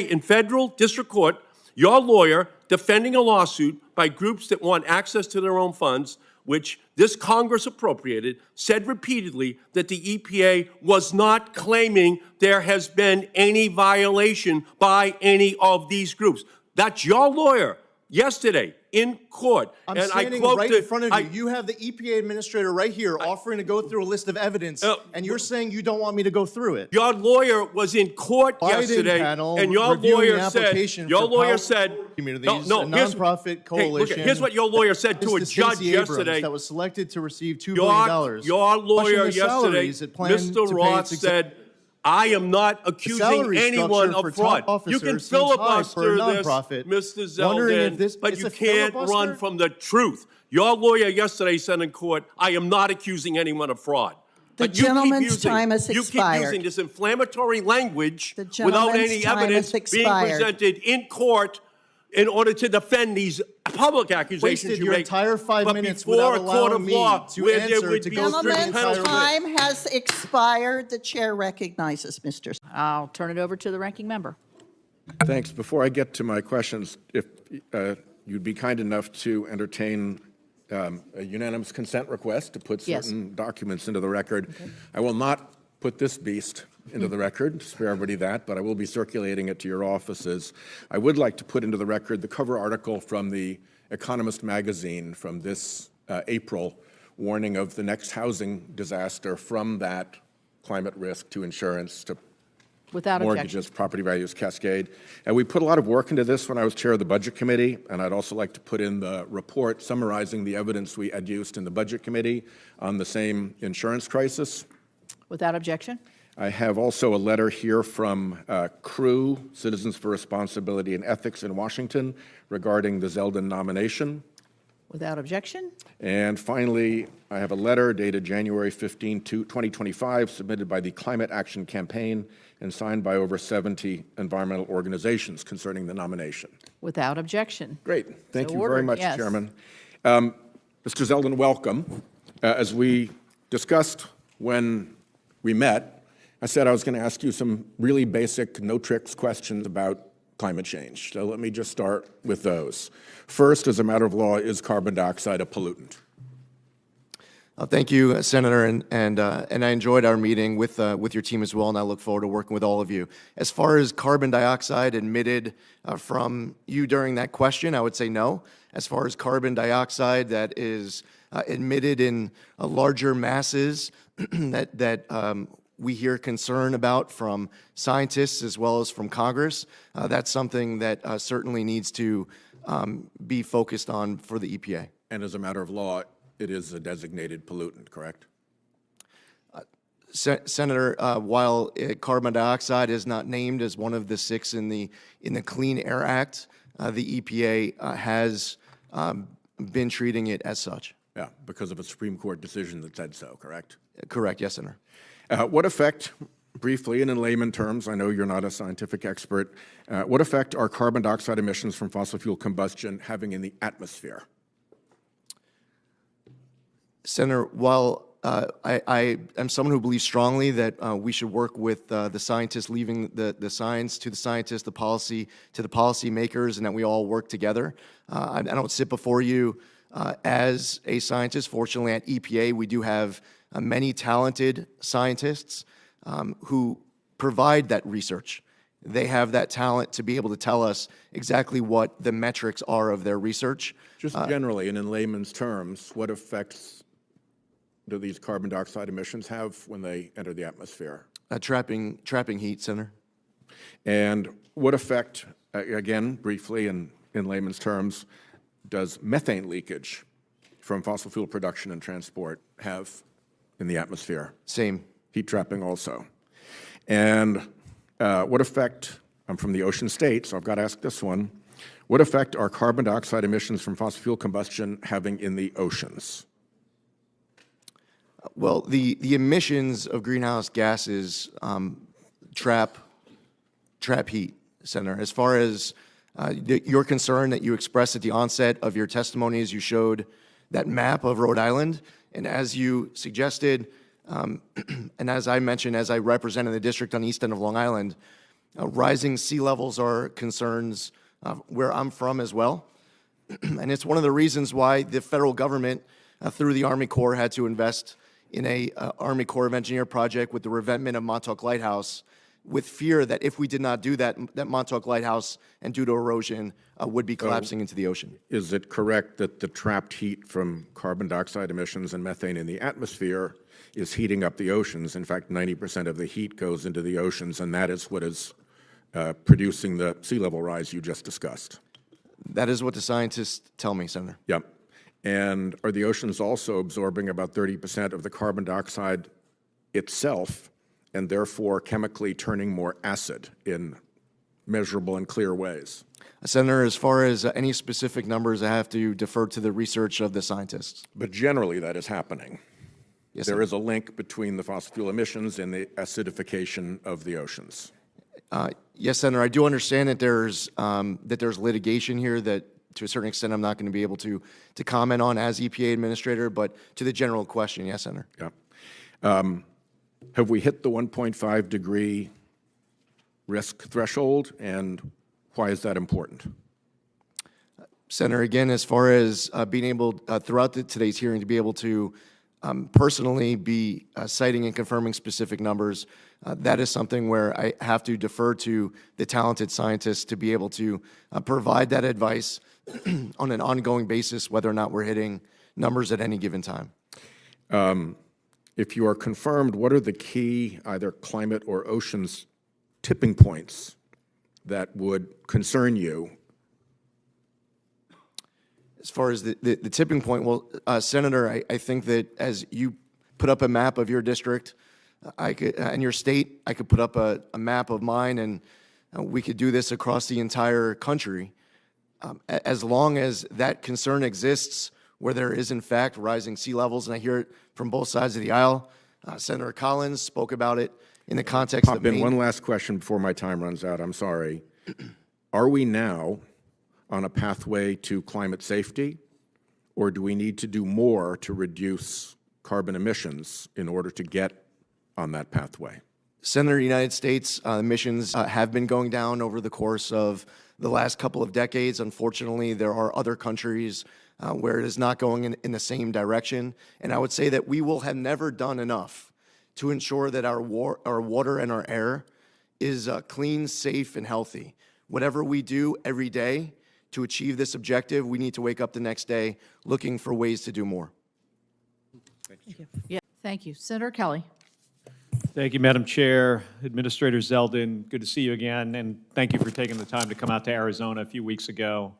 in federal district court, your lawyer, defending a lawsuit by groups that want access to their own funds, which this Congress appropriated, said repeatedly that the EPA was not claiming there has been any violation by any of these groups. That's your lawyer yesterday in court. I'm standing right in front of you. You have the EPA administrator right here offering to go through a list of evidence, and you're saying you don't want me to go through it. Your lawyer was in court yesterday, and your lawyer said, nonprofit coalition. Here's what your lawyer said to a judge yesterday. That was selected to receive $2 billion. Your lawyer yesterday, Mr. Roth, said, I am not accusing anyone of fraud. You can filibuster this, Mr. Zeldin, but you can't run from the truth. Your lawyer yesterday said in court, I am not accusing anyone of fraud. The gentleman's time has expired. You keep using this inflammatory language without any evidence being presented in court in order to defend these public accusations Wasted you your make. entire 5 but minutes before without a court allowing of me law to where there answer would to be go through the strict Gentleman's entire penalties. time has expired. The chair recognizes Mr. I'll turn it over to the ranking member. Thanks. Before I get to my questions, if you'd be kind enough to entertain a unanimous consent request to put Yes. certain documents into the record. I will not put this beast into the record, spare everybody that, but I will be circulating it to your offices. I would like to put into the record the cover article from the Economist magazine from this April, warning of the next housing disaster from that climate risk to insurance to Without objection. mortgages, property values cascade. And we put a lot of work into this when I was chair of the Budget Committee, and I'd also like to put in the report summarizing the evidence we adduced in the Budget Committee on the same insurance crisis. Without objection. I have also a letter here from CREW, Citizens for Responsibility and Ethics in Washington, regarding the Zeldin nomination. Without objection. And finally, I have a letter dated January 15, 2025, submitted by the Climate Action Campaign and signed by over 70 environmental organizations concerning the nomination. Without objection. Great. Thank So you very ordered, much, yes. Chairman. Mr. Zeldin, welcome. As we discussed when we met, I said I was going to ask you some really basic, no-tricks questions about climate change. So let me just start with those. First, as a matter of law, is carbon dioxide a pollutant? Thank you, Senator, and I enjoyed our meeting with your team as well, and I look forward to working with all of you. As far as carbon dioxide emitted from you during that question, I would say no. As far as carbon dioxide that is emitted in larger masses that we hear concern about from scientists as well as from Congress, that's something that certainly needs to be focused on for the EPA. And as a matter of law, it is a designated pollutant, correct? Senator, while carbon dioxide is not named as one of the 6 in the Clean Air Act, the EPA has been treating it as such. Yeah, because of a Supreme Court decision that said so, correct? Correct, yes, Senator. What effect, briefly and in layman terms, I know you're not a scientific expert, what effect are carbon dioxide emissions from fossil fuel combustion having in the atmosphere? Senator, while I am someone who believes strongly that we should work with the scientists, leaving the science to the scientists, the policy to the policymakers, and that we all work together. I don't sit before you as a scientist. Fortunately, at EPA, we do have many talented scientists who provide that research. They have that talent to be able to tell us exactly what the metrics are of their research. Just generally and in layman's terms, what effects do these carbon dioxide emissions have when they enter the atmosphere? Trapping heat, Senator. And what effect, again, briefly and in layman's terms, does methane leakage from fossil fuel production and transport have in the atmosphere? Same. Heat trapping also. And what effect, I'm from the ocean state, so I've got to ask this one, what effect are carbon dioxide emissions from fossil fuel combustion having in the oceans? Well, the emissions of greenhouse gases trap heat, Senator. As far as your concern that you expressed at the onset of your testimony as you showed that map of Rhode Island, and as you suggested, and as I mentioned, as I represented the district on the east end of Long Island, rising sea levels are concerns where I'm from as well. And it's one of the reasons why the federal government, through the Army Corps, had to invest in a Army Corps of Engineer project with the revetment of Montauk Lighthouse, with fear that if we did not do that, that Montauk Lighthouse, and due to erosion, would be collapsing into the ocean. Is it correct that the trapped heat from carbon dioxide emissions and methane in the atmosphere is heating up the oceans? In fact, 90% of the heat goes into the oceans, and that is what is producing the sea level rise you just discussed. That is what the scientists tell me, Senator. Yep. And are the oceans also absorbing about 30% of the carbon dioxide itself, and therefore chemically turning more acid in measurable and clear ways? Senator, as far as any specific numbers, I have to defer to the research of the scientists. But generally that is happening. Yes, There sir. is a link between the fossil fuel emissions and the acidification of the oceans. Yes, Senator, I do understand that there's litigation here that, to a certain extent, I'm not going to be able to comment on as EPA Administrator, but to the general question, yes, Senator. Yeah. Have we hit the 1.5 degree risk threshold, and why is that important? Senator, again, as far as being able, throughout today's hearing, to be able to personally be citing and confirming specific numbers, that is something where I have to defer to the talented scientists to be able to provide that advice on an ongoing basis, whether or not we're hitting numbers at any given time. If you are confirmed, what are the key either climate or oceans tipping points that would concern you? As far as the tipping point, well, Senator, I think that as you put up a map of your district, I could, and your state, I could put up a map of mine, and we could do this across the entire country. As long as that concern exists, where there is in fact rising sea levels, and I hear it from both sides of the aisle. Senator Collins spoke about it in the context of Maine. One last question before my time runs out. I'm sorry. Are we now on a pathway to climate safety, or do we need to do more to reduce carbon emissions in order to get on that pathway? Senator, United States emissions have been going down over the course of the last couple of decades. Unfortunately, there are other countries where it is not going in the same direction. And I would say that we will have never done enough to ensure that our water and our air is clean, safe, and healthy. Whatever we do every day to achieve this objective, we need to wake up the next day looking for ways to do more. Thank you. Yeah, thank you. Senator Kelly. Thank you, Madam Chair. Administrator Zeldin, good to see you again, and thank you for taking the time to come out to Arizona a few weeks ago,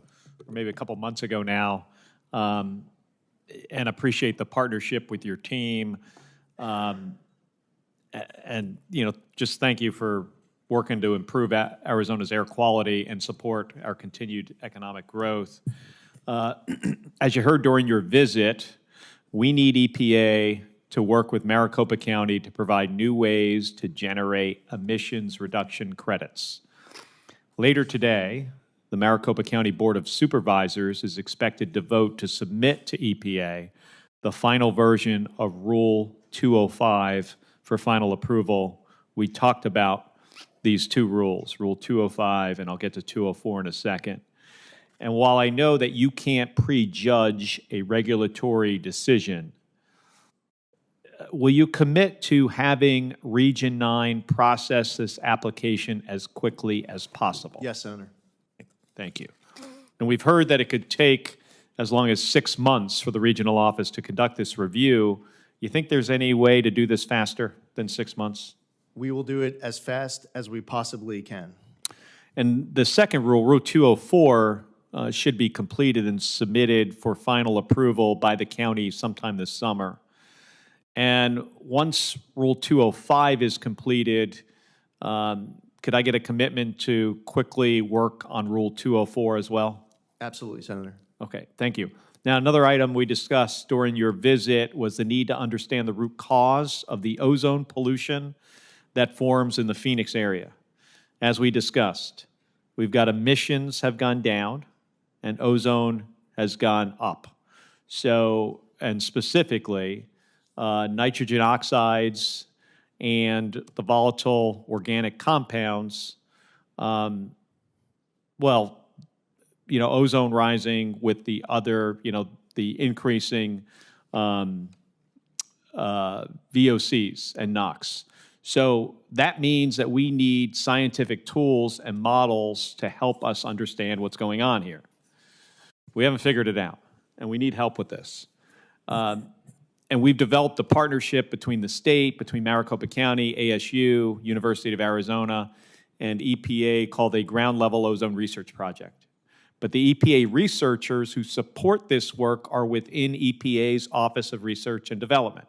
or maybe a couple months ago now, and appreciate the partnership with your team. And, you know, just thank you for working to improve Arizona's air quality and support our continued economic growth. As you heard during your visit, we need EPA to work with Maricopa County to provide new ways to generate emissions reduction credits. Later today, the Maricopa County Board of Supervisors is expected to vote to submit to EPA the final version of Rule 205 for final approval. We talked about these two rules, Rule 205, and I'll get to 204 in a second. And while I know that you can't prejudge a regulatory decision, will you commit to having Region 9 process this application as quickly as possible? Yes, Senator. Thank you. And we've heard that it could take as long as 6 months for the regional office to conduct this review. You think there's any way to do this faster than 6 months? We will do it as fast as we possibly can. And the second rule, Rule 204, should be completed and submitted for final approval by the county sometime this summer. And once Rule 205 is completed, could I get a commitment to quickly work on Rule 204 as well? Absolutely, Senator. Okay, thank you. Now, another item we discussed during your visit was the need to understand the root cause of the ozone pollution that forms in the Phoenix area. As we discussed, we've got emissions have gone down and ozone has gone up. So, and specifically, nitrogen oxides and the volatile organic compounds, well, you know, ozone rising with the other, you know, the increasing VOCs and NOx. So that means that we need scientific tools and models to help us understand what's going on here. We haven't figured it out, and we need help with this. And we've developed a partnership between the state, between Maricopa County, ASU, University of Arizona, and EPA called a Ground Level Ozone Research Project. But the EPA researchers who support this work are within EPA's Office of Research and Development.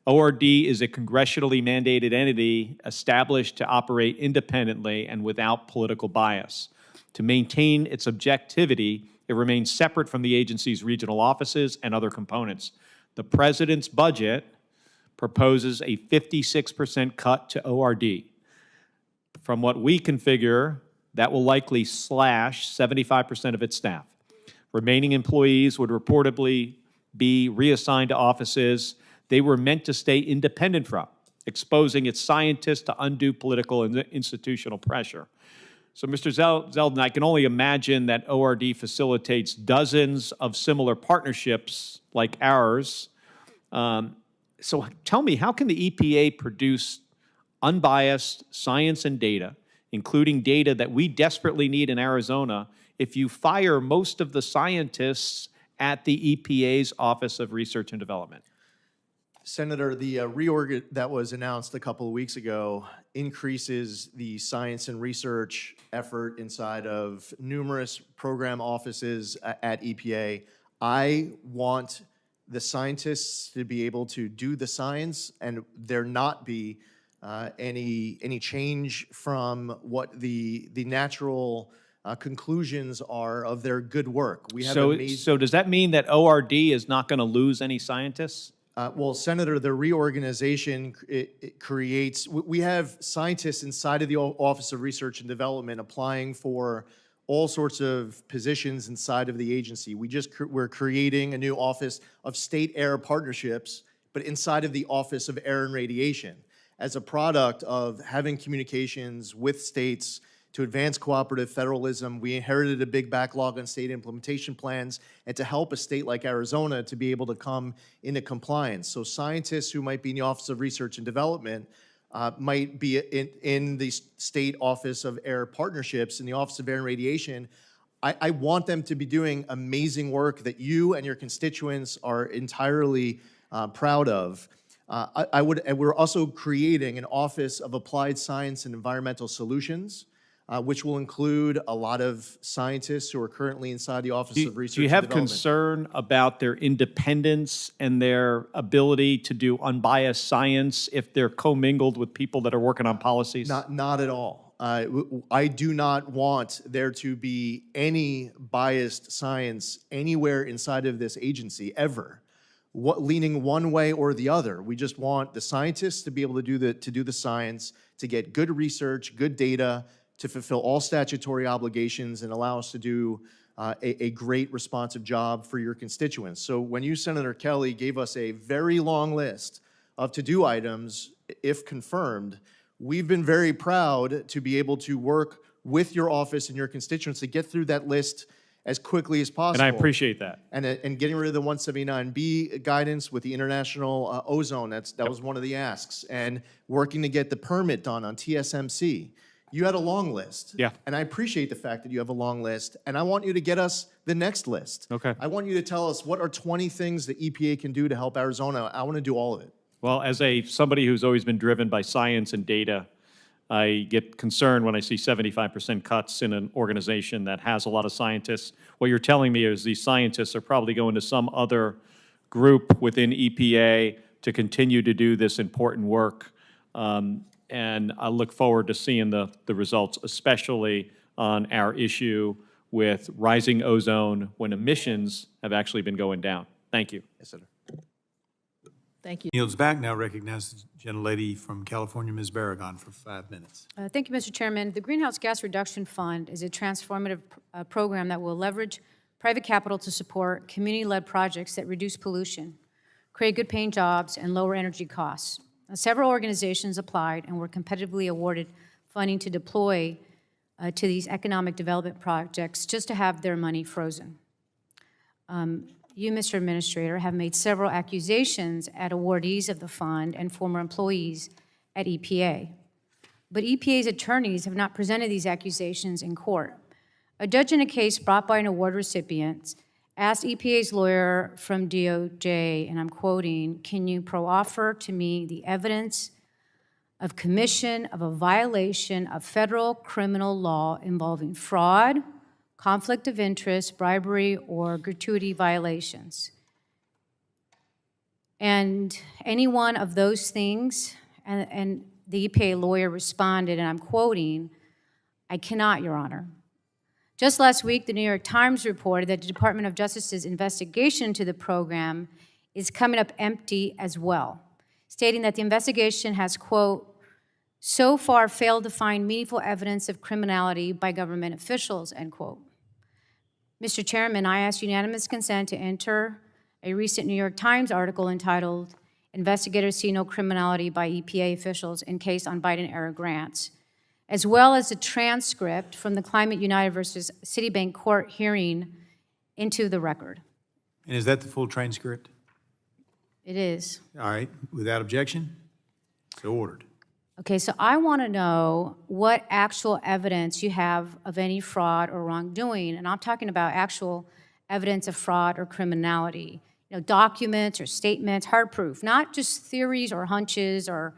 ORD is a congressionally mandated entity established to operate independently and without political bias. To maintain its objectivity, it remains separate from the agency's regional offices and other components. The President's budget proposes a 56% cut to ORD. from what we configure, that will likely slash 75% of its staff. Remaining employees would reportedly be reassigned to offices they were meant to stay independent from, exposing its scientists to undue political and institutional pressure. So, Mr. Zeldin, I can only imagine that ORD facilitates dozens of similar partnerships like ours. So tell me, how can the EPA produce unbiased science and data, including data that we desperately need in Arizona, if you fire most of the scientists at the EPA's Office of Research and Development? Senator, the reorg that was announced a couple of weeks ago increases the science and research effort inside of numerous program offices at EPA. I want the scientists to be able to do the science and there not be any change from what the natural conclusions are of their good work. We have So does that mean that ORD is not going to lose any scientists? Well, Senator, the reorganization it creates, we have scientists inside of the Office of Research and Development applying for all sorts of positions inside of the agency. We're creating a new Office of State Air Partnerships, but inside of the Office of Air and Radiation, as a product of having communications with states to advance cooperative federalism. We inherited a big backlog on state implementation plans, and to help a state like Arizona to be able to come into compliance. So scientists who might be in the Office of Research and Development might be in the State Office of Air Partnerships, in the Office of Air and Radiation. I want them to be doing amazing work that you and your constituents are entirely proud of. And we're also creating an Office of Applied Science and Environmental Solutions, which will include a lot of scientists who are currently inside the Office of Research and Development. Do you have concern about their independence and their ability to do unbiased science if they're commingled with people that are working on policies? Not at all. I do not want there to be any biased science anywhere inside of this agency, ever. Leaning one way or the other. We just want the scientists to be able to do the science, to get good research, good data, to fulfill all statutory obligations and allow us to do a great responsive job for your constituents. So when you, Senator Kelly, gave us a very long list of to-do items, if confirmed, we've been very proud to be able to work with your office and your constituents to get through that list as quickly as possible. And I appreciate that. And getting rid of the 179B guidance with the international ozone, that was one of the asks. And working to get the permit done on TSMC. You had a long list. Yeah. And I appreciate the fact that you have a long list. And I want you to get us the next list. Okay. I want you to tell us what are 20 things that EPA can do to help Arizona. I want to do all of it. Well, as somebody who's always been driven by science and data, I get concerned when I see 75% cuts in an organization that has a lot of scientists. What you're telling me is these scientists are probably going to some other group within EPA to continue to do this important work. And I look forward to seeing the results, especially on our issue with rising ozone when emissions have actually been going down. Thank you. Yes, Senator. Thank you. Yields back. Now recognize the gentlelady from California, Ms. Barragon, for 5 minutes. Thank you, Mr. Chairman. The Greenhouse Gas Reduction Fund is a transformative program that will leverage private capital to support community-led projects that reduce pollution, create good-paying jobs, and lower energy costs. Several organizations applied and were competitively awarded funding to deploy to these economic development projects just to have their money frozen. You, Mr. Administrator, have made several accusations at awardees of the fund and former employees at EPA. But EPA's attorneys have not presented these accusations in court. A judge in a case brought by an award recipient asked EPA's lawyer from DOJ, and I'm quoting, "Can you proffer to me the evidence of commission of a violation of federal criminal law involving fraud, conflict of interest, bribery, or gratuity violations?" And any one of those things, and the EPA lawyer responded, and I'm quoting, "I cannot, Your Honor." Just last week, the New York Times reported that the Department of Justice's investigation into the program is coming up empty as well, stating that the investigation has, quote, so far failed to find meaningful evidence of criminality by government officials, end quote. Mr. Chairman, I ask unanimous consent to enter a recent New York Times article entitled, "Investigators See No Criminality by EPA Officials in Case on Biden-Era Grants," as well as a transcript from the Climate United versus Citibank court hearing into the record. And is that the full transcript? It is. All right, without objection, so ordered. Okay, so I want to know what actual evidence you have of any fraud or wrongdoing, and I'm talking about actual evidence of fraud or criminality. You know, documents or statements, hard proof, not just theories or hunches or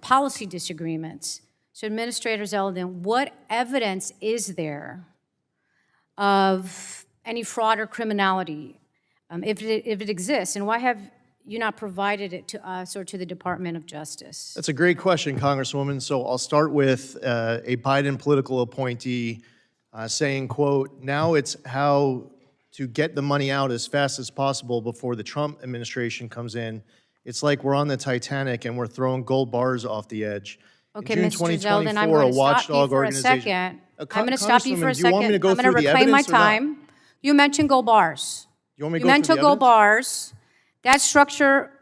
policy disagreements. So Administrator Zeldin, what evidence is there of any fraud or criminality, if it exists, and why have you not provided it to us or to the Department of Justice? That's a great question, Congresswoman. So I'll start with a Biden political appointee saying, quote, "Now it's how to get the money out as fast as possible before the Trump administration comes in. It's like we're on the Titanic and we're throwing gold bars off the edge." Okay, In June Mr. Zeldin, I'm 2024, going a to stop you watchdog for a organization. second. I'm going to stop you for a Congresswoman, do you want me to second. go I'm going through to the reclaim my evidence or not? time. You mentioned gold bars. You want me to You go through mentioned the gold evidence? bars. That structure,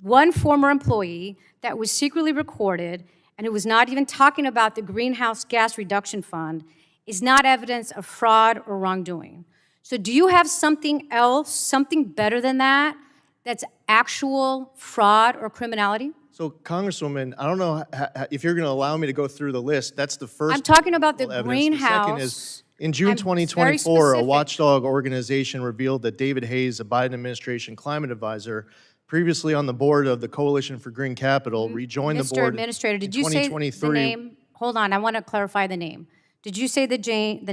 one former employee that was secretly recorded and who was not even talking about the greenhouse gas reduction fund is not evidence of fraud or wrongdoing. So do you have something else, something better than that, that's actual fraud or criminality? So, Congresswoman, I don't know if you're going to allow me to go through the list. That's the first. I'm talking about the evidence. greenhouse. The second is, in June I'm 2024, very a specific. watchdog organization revealed that David Hayes, a Biden administration climate advisor, previously on the board of the Coalition for Green Capital, rejoined the Mr. board Administrator, in did you say the 2023. name? Hold on, I want to clarify the name. Did you say the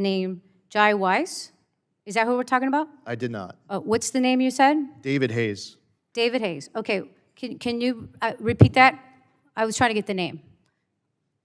name Jai Weiss? Is that who we're talking about? I did not. What's the name you said? David Hayes. David Hayes. Okay, can you repeat that? I was trying to get the name.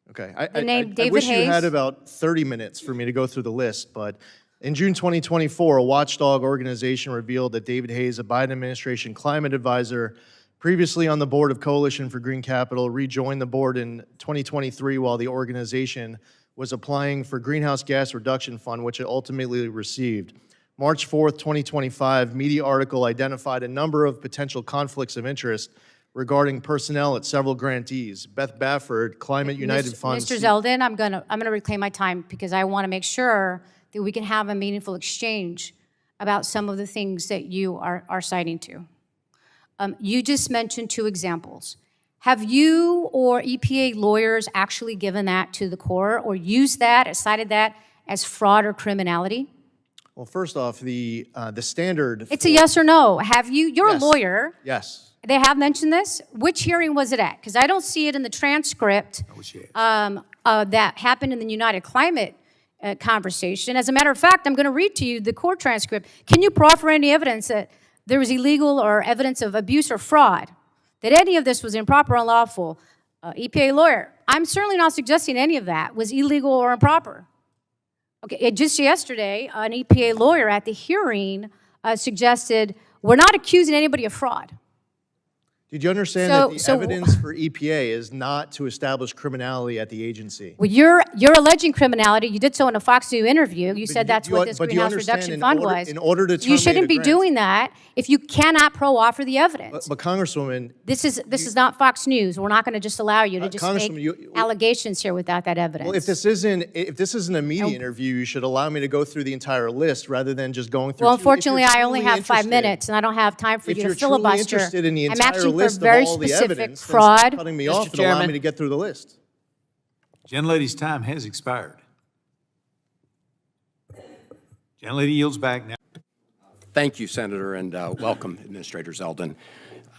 Okay. The name I David wish you had Hayes? about 30 minutes for me to go through the list, but in June 2024, a watchdog organization revealed that David Hayes, a Biden administration climate advisor, previously on the board of Coalition for Green Capital, rejoined the board in 2023 while the organization was applying for greenhouse gas reduction fund, which it ultimately received. March 4th, 2025, media article identified a number of potential conflicts of interest regarding personnel at several grantees. Beth Bafford, Climate United Fund. Mr. Zeldin, I'm gonna reclaim my time because I want to make sure that we can have a meaningful exchange about some of the things that you are citing to. You just mentioned two examples. Have you or EPA lawyers actually given that to the court or used that, cited that as fraud or criminality? Well, first off, the standard. It's a yes or no. Have you? You're Yes. a lawyer. Yes. They have mentioned this. Which hearing was it at? Because I don't see it in the transcript that happened in the United Climate conversation. As a matter of fact, I'm going to read to you the court transcript. Can you proffer any evidence that there was illegal or evidence of abuse or fraud, that any of this was improper or unlawful? EPA lawyer, I'm certainly not suggesting any of that was illegal or improper. Okay, just yesterday, an EPA lawyer at the hearing suggested we're not accusing anybody of fraud. Did you understand that the evidence for EPA is not to establish criminality at the agency? Well, you're alleging criminality. You did so in a Fox News interview. You said that's what this but do you greenhouse understand reduction in fund order- was. in order to You terminate shouldn't a be grant- doing that if you cannot offer the evidence. But Congresswoman, This is not Fox News. We're not going to just allow you to just Congresswoman, make allegations here without that evidence. well, if this isn't a media interview, you should allow me to go through the entire list rather than just going through. Well, two. If unfortunately, you're I only truly have 5 interested- minutes, and I don't have time for If you to you're truly filibuster. interested in the I'm entire asking list for very of all the specific evidence, then fraud. stop cutting me off and allow me to get through the list. Genlady's time has expired. Genlady yields back now. Thank you, Senator, and welcome, Administrator Zeldin.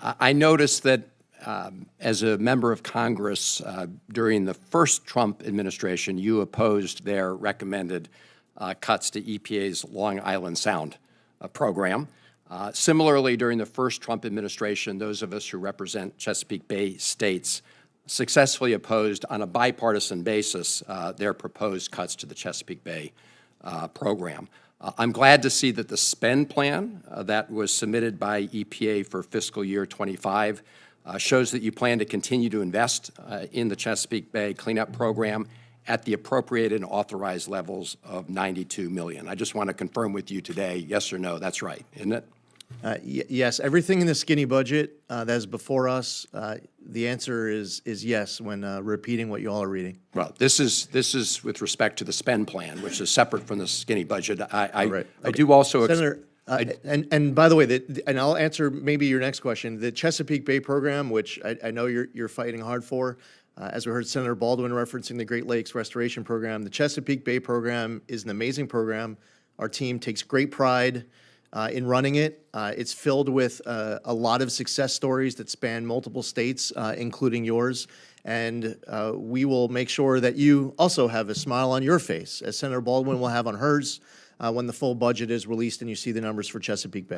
I noticed that as a member of Congress during the first Trump administration, you opposed their recommended cuts to EPA's Long Island Sound program. Similarly, during the first Trump administration, those of us who represent Chesapeake Bay states successfully opposed on a bipartisan basis their proposed cuts to the Chesapeake Bay program. I'm glad to see that the spend plan that was submitted by EPA for fiscal year 25 shows that you plan to continue to invest in the Chesapeake Bay cleanup program at the appropriated and authorized levels of $92 million. I just want to confirm with you today, yes or no, that's right, isn't it? Yes, everything in the skinny budget that is before us, the answer is yes when repeating what you all are reading. Well, this is with respect to the spend plan, which is separate from the skinny budget. I do also. Senator, and by the way, and I'll answer maybe your next question. The Chesapeake Bay program, which I know you're fighting hard for, as we heard Senator Baldwin referencing the Great Lakes Restoration Program, the Chesapeake Bay program is an amazing program. Our team takes great pride in running it. It's filled with a lot of success stories that span multiple states, including yours. And we will make sure that you also have a smile on your face, as Senator Baldwin will have on hers, when the full budget is released and you see the numbers for Chesapeake Bay.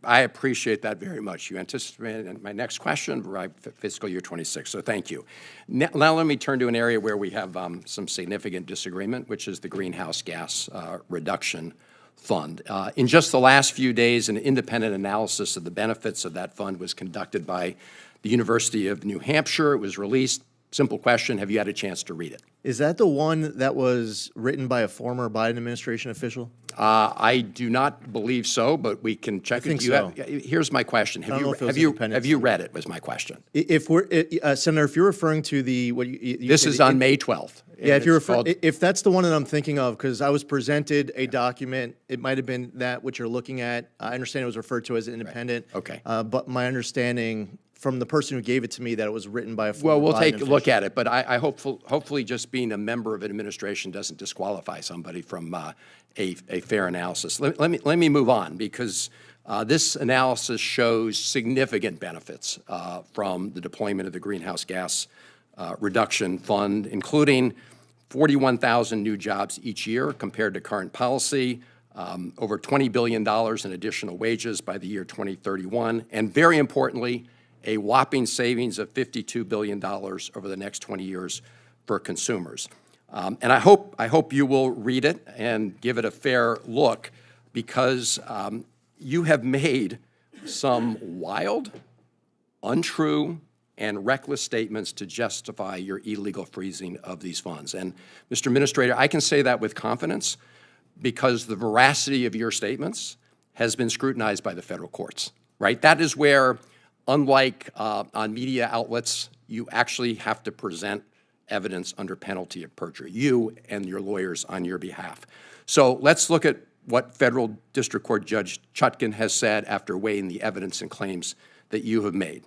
I appreciate that very much. You anticipated my next question, right, fiscal year 26, so thank you. Now let me turn to an area where we have some significant disagreement, which is the greenhouse gas reduction fund. In just the last few days, an independent analysis of the benefits of that fund was conducted by the University of New Hampshire. It was released. Simple question, have you had a chance to read it? Is that the one that was written by a former Biden administration official? I do not believe so, but we can check. I think so. Here's my question: Have you read it? Was my question. If we're Senator, if you're referring to the what you this is on May 12th. Yeah, if that's the one that I'm thinking of, because I was presented a document, it might have been that which you're looking at. I understand it was referred to as independent. Right. Okay. But my understanding from the person who gave it to me that it was written by a former Well, we'll Biden take a official. look at it, but I hopefully just being a member of an administration doesn't disqualify somebody from a fair analysis. Let me move on, because this analysis shows significant benefits from the deployment of the greenhouse gas reduction fund, including 41,000 new jobs each year compared to current policy, over $20 billion in additional wages by the year 2031, and very importantly, a whopping savings of $52 billion over the next 20 years for consumers. And I hope you will read it and give it a fair look, because you have made some wild, untrue, and reckless statements to justify your illegal freezing of these funds. And, Mr. Administrator, I can say that with confidence because the veracity of your statements has been scrutinized by the federal courts, right? That is where, unlike on media outlets, you actually have to present evidence under penalty of perjury, you and your lawyers on your behalf. So let's look at what Federal District Court Judge Chutkan has said after weighing the evidence and claims that you have made.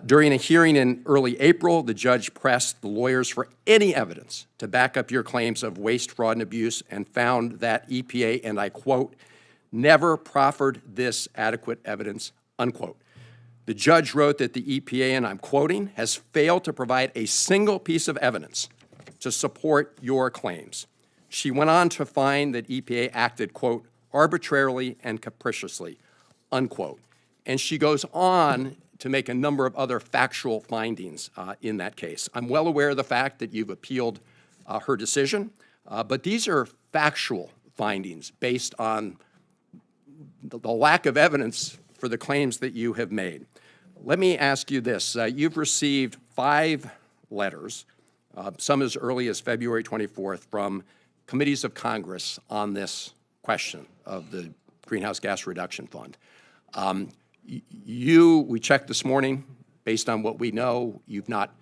During a hearing in early April, the judge pressed the lawyers for any evidence to back up your claims of waste, fraud, and abuse, and found that EPA, and I quote, never proffered this adequate evidence, unquote. The judge wrote that the EPA, and I'm quoting, has failed to provide a single piece of evidence to support your claims. She went on to find that EPA acted, quote, arbitrarily and capriciously, unquote. And she goes on to make a number of other factual findings in that case. I'm well aware of the fact that you've appealed her decision, but these are factual findings based on the lack of evidence for the claims that you have made. Let me ask you this. You've received 5 letters, some as early as February 24th, from committees of Congress on this question of the Greenhouse Gas Reduction Fund. We checked this morning, based on what we know, you've not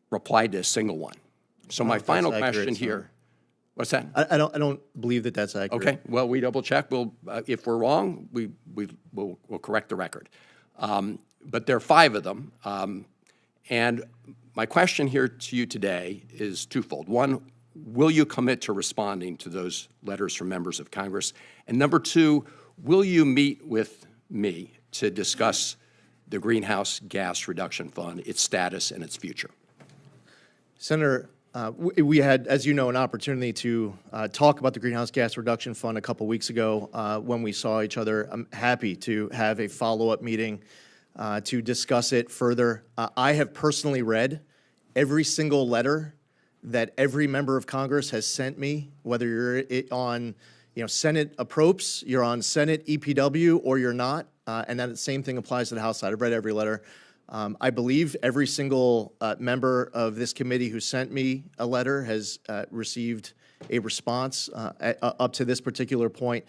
replied to a single one. So my final question here, what's that? I don't believe that that's accurate. Okay, well, we double check. We'll, if we're wrong, we'll correct the record. But there are 5 of them. And my question here to you today is twofold. One, will you commit to responding to those letters from members of Congress? And number 2, will you meet with me to discuss the Greenhouse Gas Reduction Fund, its status, and its future? Senator, we had, as you know, an opportunity to talk about the Greenhouse Gas Reduction Fund a couple weeks ago when we saw each other. I'm happy to have a follow-up meeting to discuss it further. I have personally read every single letter that every member of Congress has sent me, whether you're on Senate approps, you're on Senate EPW, or you're not, and that the same thing applies to the House side. I've read every letter. I believe every single member of this committee who sent me a letter has received a response up to this particular point.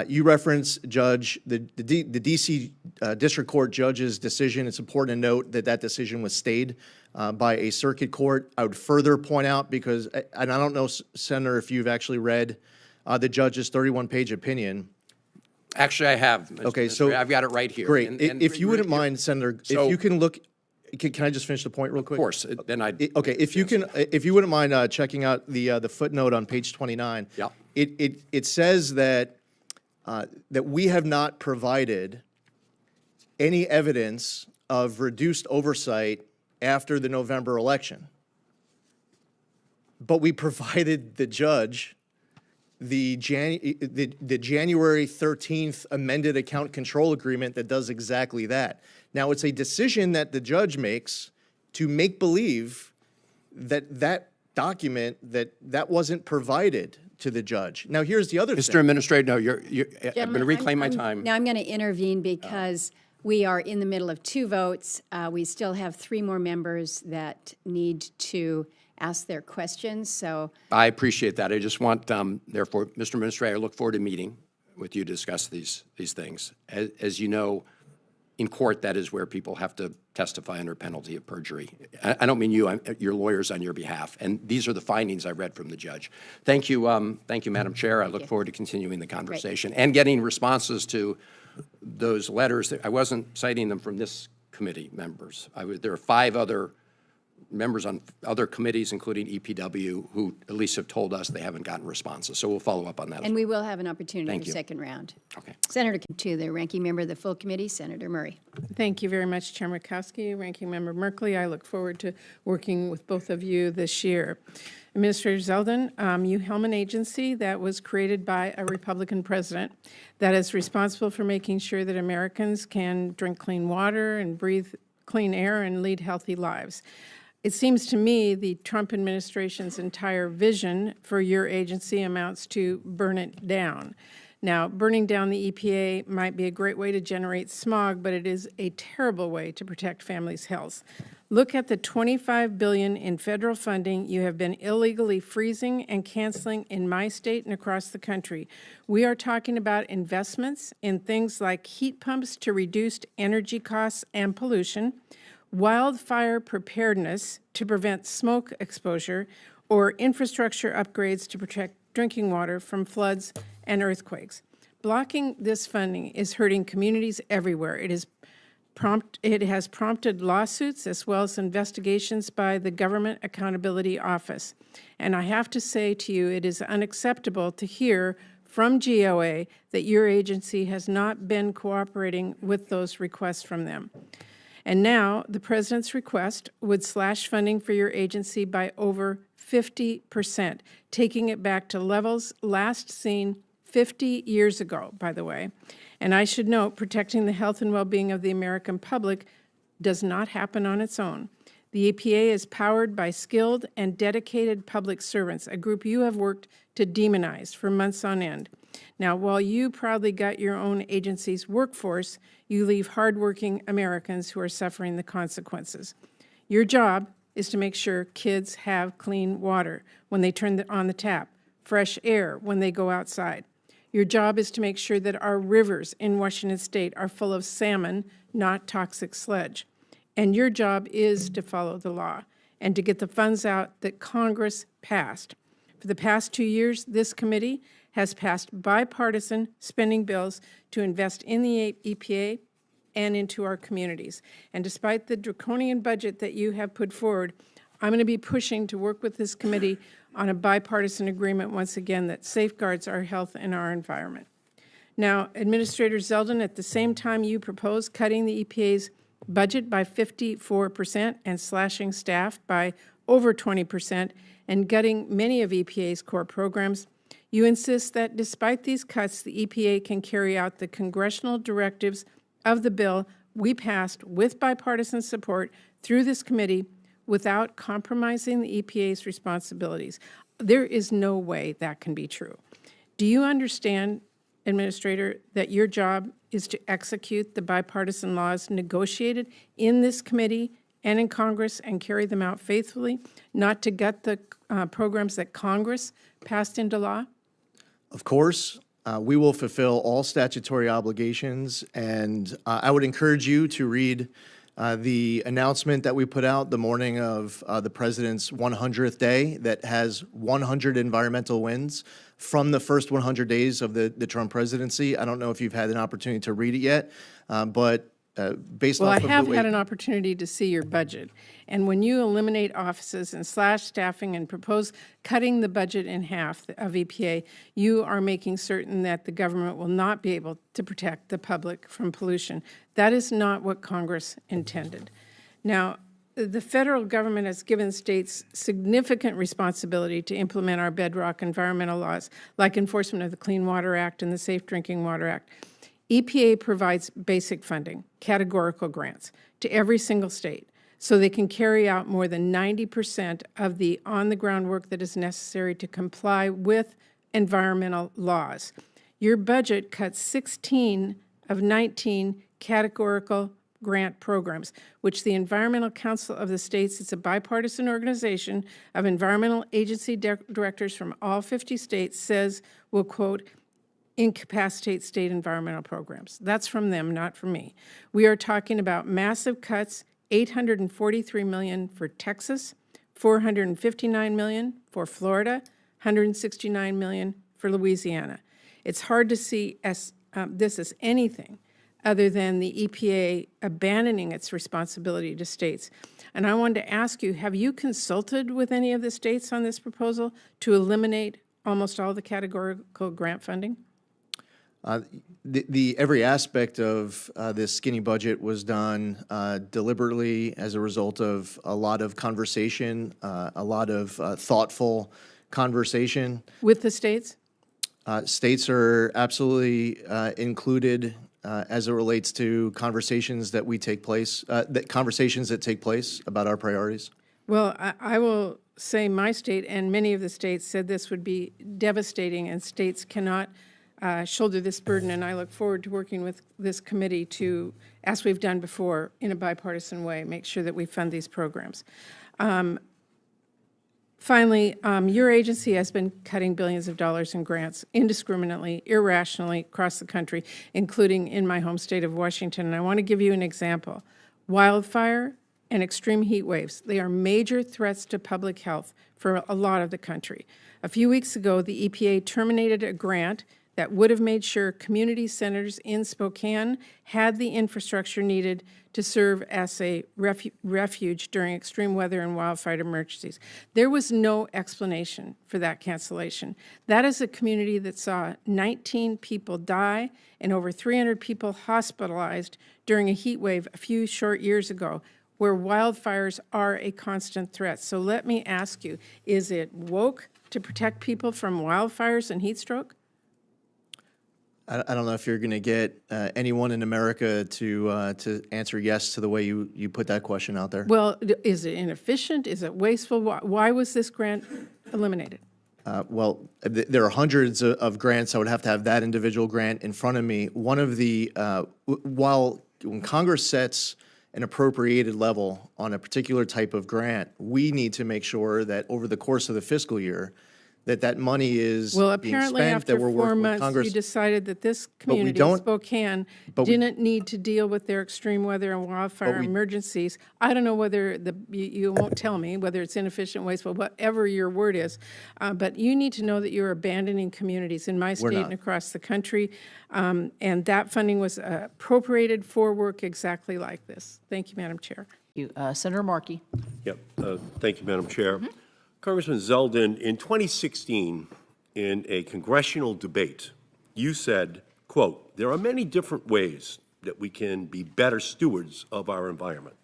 You reference, Judge, the D.C. District Court judge's decision. It's important to note that that decision was stayed by a circuit court. I would further point out, because, and I don't know, Senator, if you've actually read the judge's 31-page opinion. Actually, I have. Mr. Okay, so I've got it right here. Great. And If you wouldn't mind, Senator, So- if you can look, can I just finish the point real quick? Of course, then I. Okay, if you wouldn't mind checking out the footnote on page 29. Yeah. It says that that we have not provided any evidence of reduced oversight after the November election. But we provided the judge the January 13th amended account control agreement that does exactly that. Now, it's a decision that the judge makes to make believe that that document, that wasn't provided to the judge. Now, here's the other thing. Mr. Administrator, no, I'm going to reclaim my time. Now I'm going to intervene because we are in the middle of 2 votes. We still have 3 more members that need to ask their questions, so. I appreciate that. I just want, therefore, Mr. Administrator, I look forward to meeting with you to discuss these things. As you know, in court, that is where people have to testify under penalty of perjury. I don't mean you, your lawyers on your behalf. And these are the findings I read from the judge. Thank you, Madam Chair. I look forward to continuing the conversation and getting responses to those letters. I wasn't citing them from this committee members. There are 5 other members on other committees, including EPW, who at least have told us they haven't gotten responses. So we'll follow up on that. And we will have an opportunity Thank for you. second round. Okay. Senator, to the ranking member of the full committee, Senator Murray. Thank you very much, Chair Murkowski, Ranking Member Merkley. I look forward to working with both of you this year. Administrator Zeldin, you helm an agency that was created by a Republican president that is responsible for making sure that Americans can drink clean water and breathe clean air and lead healthy lives. It seems to me the Trump administration's entire vision for your agency amounts to burn it down. Now, burning down the EPA might be a great way to generate smog, but it is a terrible way to protect families' health. Look at the $25 billion in federal funding you have been illegally freezing and canceling in my state and across the country. We are talking about investments in things like heat pumps to reduce energy costs and pollution, wildfire preparedness to prevent smoke exposure, or infrastructure upgrades to protect drinking water from floods and earthquakes. Blocking this funding is hurting communities everywhere. It has prompted lawsuits as well as investigations by the Government Accountability Office. And I have to say to you, it is unacceptable to hear from GOA that your agency has not been cooperating with those requests from them. And now, the President's request would slash funding for your agency by over 50%, taking it back to levels last seen 50 years ago, by the way. And I should note, protecting the health and well-being of the American public does not happen on its own. The EPA is powered by skilled and dedicated public servants, a group you have worked to demonize for months on end. Now, while you proudly gut your own agency's workforce, you leave hardworking Americans who are suffering the consequences. Your job is to make sure kids have clean water when they turn on the tap, fresh air when they go outside. Your job is to make sure that our rivers in Washington State are full of salmon, not toxic sludge. And your job is to follow the law and to get the funds out that Congress passed. For the past 2 years, this committee has passed bipartisan spending bills to invest in the EPA and into our communities. And despite the draconian budget that you have put forward, I'm going to be pushing to work with this committee on a bipartisan agreement once again that safeguards our health and our environment. Now, Administrator Zeldin, at the same time you propose cutting the EPA's budget by 54% and slashing staff by over 20% and gutting many of EPA's core programs, you insist that despite these cuts, the EPA can carry out the congressional directives of the bill we passed with bipartisan support through this committee without compromising the EPA's responsibilities. There is no way that can be true. Do you understand, Administrator, that your job is to execute the bipartisan laws negotiated in this committee and in Congress and carry them out faithfully, not to gut the programs that Congress passed into law? Of course, we will fulfill all statutory obligations, and I would encourage you to read the announcement that we put out the morning of the president's 100th day that has 100 environmental wins from the first 100 days of the Trump presidency. I don't know if you've had an opportunity to read it yet, but based Well, off I of the have way- had an opportunity to see your budget. And when you eliminate offices and slash staffing and propose cutting the budget in half of EPA, you are making certain that the government will not be able to protect the public from pollution. That is not what Congress intended. Now, the federal government has given states significant responsibility to implement our bedrock environmental laws, like enforcement of the Clean Water Act and the Safe Drinking Water Act. EPA provides basic funding, categorical grants, to every single state, so they can carry out more than 90% of the on-the-ground work that is necessary to comply with environmental laws. Your budget cuts 16 of 19 categorical grant programs, which the Environmental Council of the States, it's a bipartisan organization of environmental agency directors from all 50 states, says will, quote, incapacitate state environmental programs. That's from them, not from me. We are talking about massive cuts, $843 million for Texas, $459 million for Florida, $169 million for Louisiana. It's hard to see this as anything other than the EPA abandoning its responsibility to states. And I wanted to ask you, have you consulted with any of the states on this proposal to eliminate almost all the categorical grant funding? Every aspect of this skinny budget was done deliberately as a result of a lot of conversation, a lot of thoughtful conversation. With the states? States are absolutely included as it relates to conversations that take place about our priorities. Well, I will say my state and many of the states said this would be devastating, and states cannot shoulder this burden, and I look forward to working with this committee to, as we've done before, in a bipartisan way, make sure that we fund these programs. Finally, your agency has been cutting billions of dollars in grants indiscriminately, irrationally across the country, including in my home state of Washington. And I want to give you an example. Wildfire and extreme heat waves, they are major threats to public health for a lot of the country. A few weeks ago, the EPA terminated a grant that would have made sure community centers in Spokane had the infrastructure needed to serve as a refuge during extreme weather and wildfire emergencies. There was no explanation for that cancellation. That is a community that saw 19 people die and over 300 people hospitalized during a heat wave a few short years ago, where wildfires are a constant threat. So let me ask you, is it woke to protect people from wildfires and heat stroke? I don't know if you're going to get anyone in America to answer yes to the way you put that question out there. Well, is it inefficient? Is it wasteful? Why was this grant eliminated? Well, there are hundreds of grants. I would have to have that individual grant in front of me. One of the, when Congress sets an appropriated level on a particular type of grant, we need to make sure that over the course of the fiscal year, that money is Well, being apparently spent, after that we're 4 working with months, Congress. you decided that this we community, don't- Spokane, but we- didn't need to deal with their extreme weather and wildfire emergencies. I don't know whether you won't tell me whether it's inefficient, wasteful, whatever your word is, but you need to know that you're abandoning communities in my state and across the country, and that funding was appropriated for work exactly like this. Thank you, Madam Chair. Senator Markey. Yep. Thank you, Madam Chair. Congressman Zeldin, in 2016, in a congressional debate, you said, quote, "There are many different ways that we can be better stewards of our environment.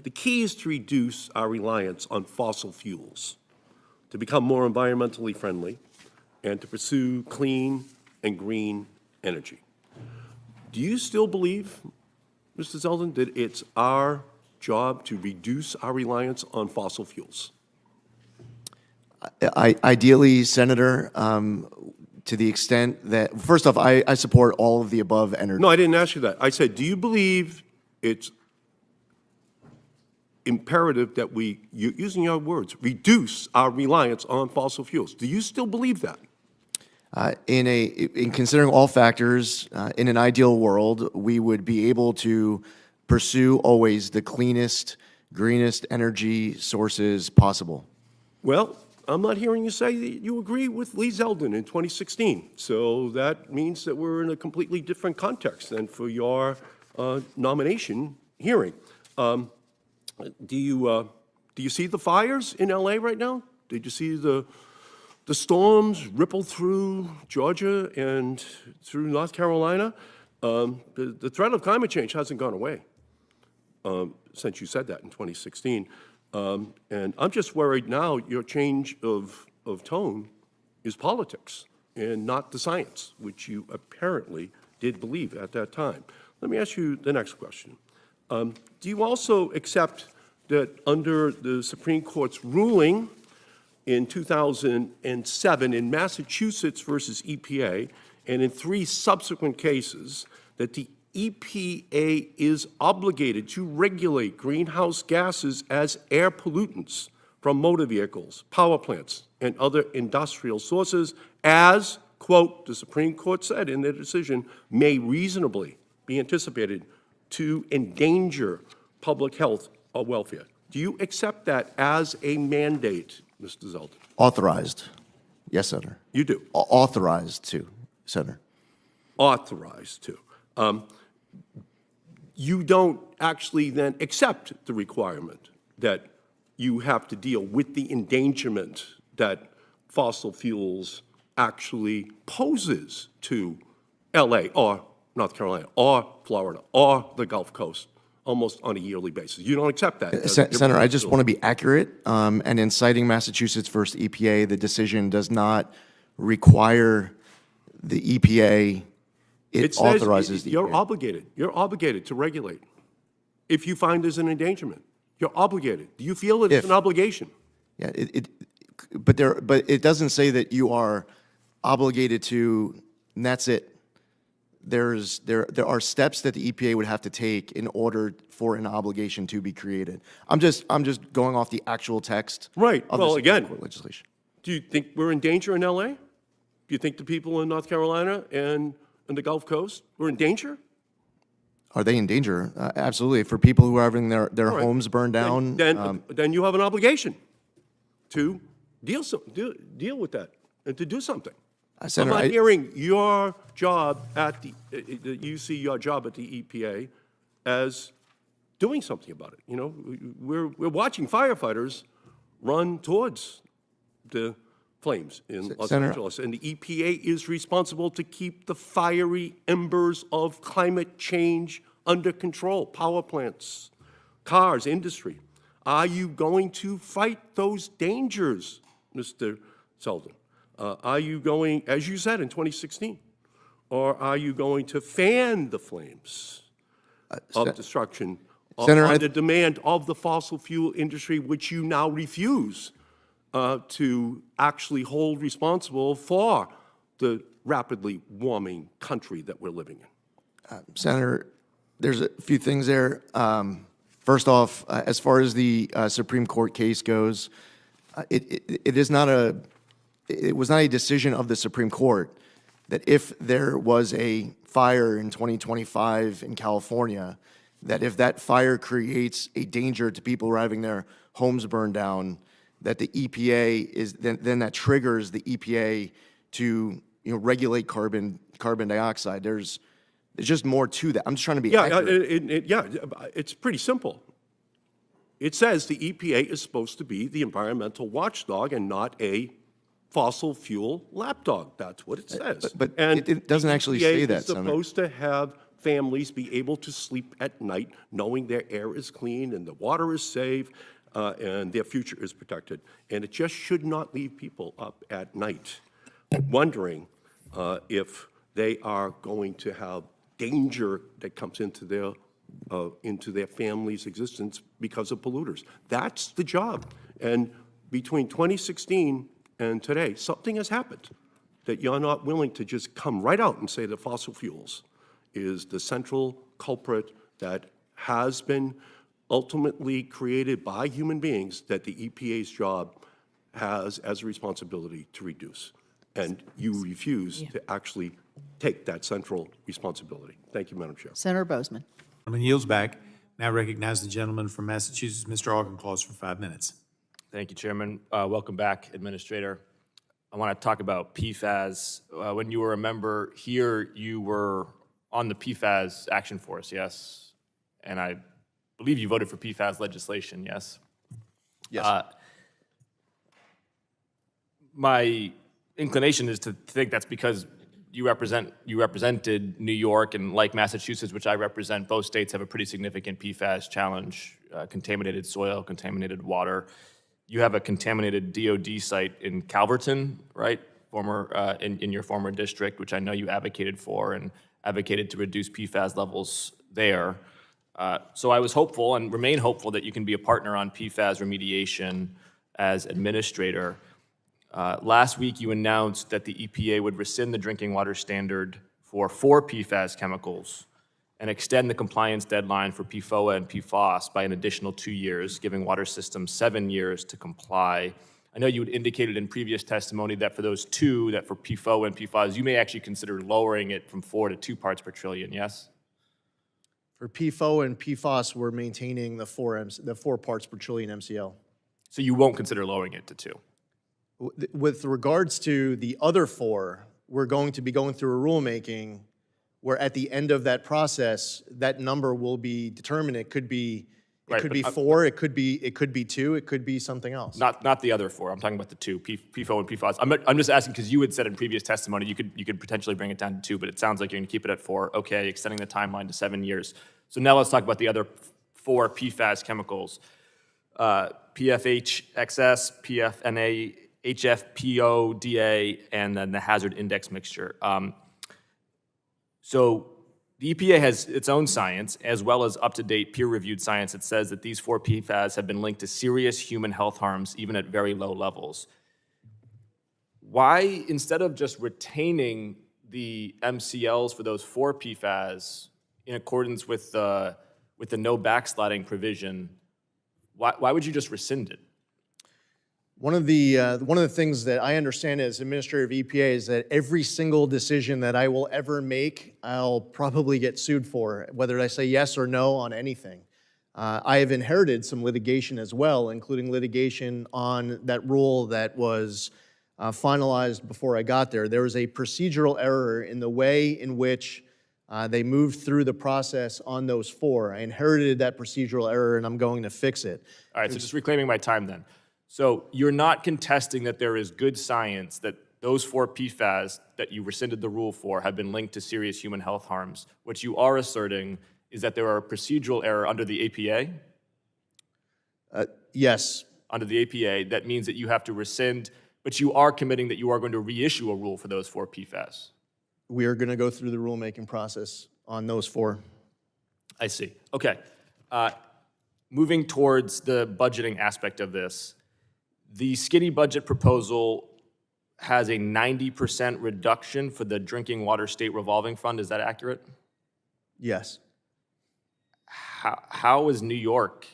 The key is to reduce our reliance on fossil fuels, to become more environmentally friendly, and to pursue clean and green energy." Do you still believe, Mr. Zeldin, that it's our job to reduce our reliance on fossil fuels? Ideally, Senator, To the extent that, first off, I support all of the above energy. No, I didn't ask you that. I said, do you believe it's imperative that we, using your words, reduce our reliance on fossil fuels? Do you still believe that? In considering all factors, in an ideal world, we would be able to pursue always the cleanest, greenest energy sources possible. Well, I'm not hearing you say that you agree with Lee Zeldin in 2016. So that means that we're in a completely different context than for your nomination hearing. Do you see the fires in LA right now? Did you see the storms ripple through Georgia and through North Carolina? The threat of climate change hasn't gone away since you said that in 2016. And I'm just worried now your change of tone is politics and not the science, which you apparently did believe at that time. Let me ask you the next question. Do you also accept that under the Supreme Court's ruling in 2007 in Massachusetts versus EPA, and in 3 subsequent cases, that the EPA is obligated to regulate greenhouse gases as air pollutants from motor vehicles, power plants, and other industrial sources as, quote, the Supreme Court said in their decision, may reasonably be anticipated to endanger public health or welfare? Do you accept that as a mandate, Mr. Zeldin? Authorized. Yes, Senator. You do? Authorized to, Senator. Authorized to. You don't actually then accept the requirement that you have to deal with the endangerment that fossil fuels actually poses to LA or North Carolina or Florida or the Gulf Coast almost on a yearly basis. You don't accept that. Senator, I just want to be accurate. And in citing Massachusetts versus EPA, the decision does not require the EPA. It authorizes the you're EPA. obligated. You're obligated to regulate. If you find there's an endangerment, you're obligated. Do you feel that it's an obligation? Yeah, but it doesn't say that you are obligated to, and that's it. There are steps that the EPA would have to take in order for an obligation to be created. I'm just going off the actual text. Right. Of Well, the Supreme again, Court legislation. Do you think we're in danger in LA? Do you think the people in North Carolina and the Gulf Coast were in danger? Are they in danger? Absolutely. For people who are having their homes burned down. Then you have an obligation to deal with that and to do something. Senator, I'm not hearing your job at you see your job at the EPA as doing something about it. You know, we're watching firefighters run towards the flames in Los Angeles, and the EPA is responsible to keep the fiery embers of climate change under control. Power plants, cars, industry. Are you going to fight those dangers, Mr. Zeldin? Are you going, as you said in 2016, or are you going to fan the flames of destruction on the demand of the fossil fuel industry, which you now refuse to actually hold responsible for the rapidly warming country that we're living in? Senator, there's a few things there. First off, as far as the Supreme Court case goes, it was not a decision of the Supreme Court that if there was a fire in 2025 in California, that if that fire creates a danger to people who are having their homes burned down, that the EPA is then that triggers the EPA to regulate carbon dioxide. There's just more to that. I'm just trying to be accurate. It's pretty simple. It says the EPA is supposed to be the environmental watchdog and not a fossil fuel lapdog. That's what it says. But it doesn't actually say that, Senator. It's supposed to have families be able to sleep at night knowing their air is clean and the water is safe and their future is protected. And it just should not leave people up at night wondering if they are going to have danger that comes into their family's existence because of polluters. That's the job. And between 2016 and today, something has happened. that you're not willing to just come right out and say that fossil fuels is the central culprit that has been ultimately created by human beings that the EPA's job has as a responsibility to reduce. And you refuse to actually take that central responsibility. Thank you, Madam Chair. Senator Bozeman. Gentleman yields back. Now recognize the gentleman from Massachusetts, Mr. Auchincloss, for 5 minutes. Thank you, Chairman. Welcome back, Administrator. I want to talk about PFAS. When you were a member here, you were on the PFAS Action Force, yes? And I believe you voted for PFAS legislation, yes? Yes. My inclination is to think that's because you represented New York, and like Massachusetts, which I represent, both states have a pretty significant PFAS challenge, contaminated soil, contaminated water. You have a contaminated DOD site in Calverton, right? In your former district, which I know you advocated for and advocated to reduce PFAS levels there. So I was hopeful and remain hopeful that you can be a partner on PFAS remediation as administrator. Last week, you announced that the EPA would rescind the drinking water standard for 4 PFAS chemicals and extend the compliance deadline for PFOA and PFOS by an additional 2 years, giving water systems 7 years to comply. I know you had indicated in previous testimony that for those 2, that for PFOA and PFOS, you may actually consider lowering it from 4 to 2 parts per trillion, yes? For PFOA and PFOS, we're maintaining the 4 parts per trillion MCL. So you won't consider lowering it to 2? With regards to the other 4, we're going to be going through a rulemaking where at the end of that process, that number will be determined. It could be, Right, could be but 4, it could be 2, it could be something else. Not the other 4. I'm talking about the 2, PFOA and PFOS. I'm just asking because you had said in previous testimony you could potentially bring it down to 2, but it sounds like you're going to keep it at 4. Okay, extending the timeline to 7 years. So now let's talk about the other 4 PFAS chemicals: PFHXS, PFNA, HFPODA, and then the hazard index mixture. So the EPA has its own science, as well as up-to-date peer-reviewed science that says that these 4 PFAS have been linked to serious human health harms, even at very low levels. Why, instead of just retaining the MCLs for those 4 PFAS in accordance with the no backsliding provision, why would you just rescind it? One of the things that I understand as administrator of EPA is that every single decision that I will ever make, I'll probably get sued for, whether I say yes or no on anything. I have inherited some litigation as well, including litigation on that rule that was finalized before I got there. There was a procedural error in the way in which they moved through the process on those 4. I inherited that procedural error, and I'm going to fix it. All right, so just reclaiming my time then. So you're not contesting that there is good science that those 4 PFAS that you rescinded the rule for have been linked to serious human health harms. What you are asserting is that there are a procedural error under the APA? Yes. Under the APA, that means that you have to rescind, but you are committing that you are going to reissue a rule for those 4 PFAS. We are going to go through the rulemaking process on those 4. I see. Okay. Moving towards the budgeting aspect of this, the skinny budget proposal has a 90% reduction for the Drinking Water State Revolving Fund. Is that accurate? Yes. How is New York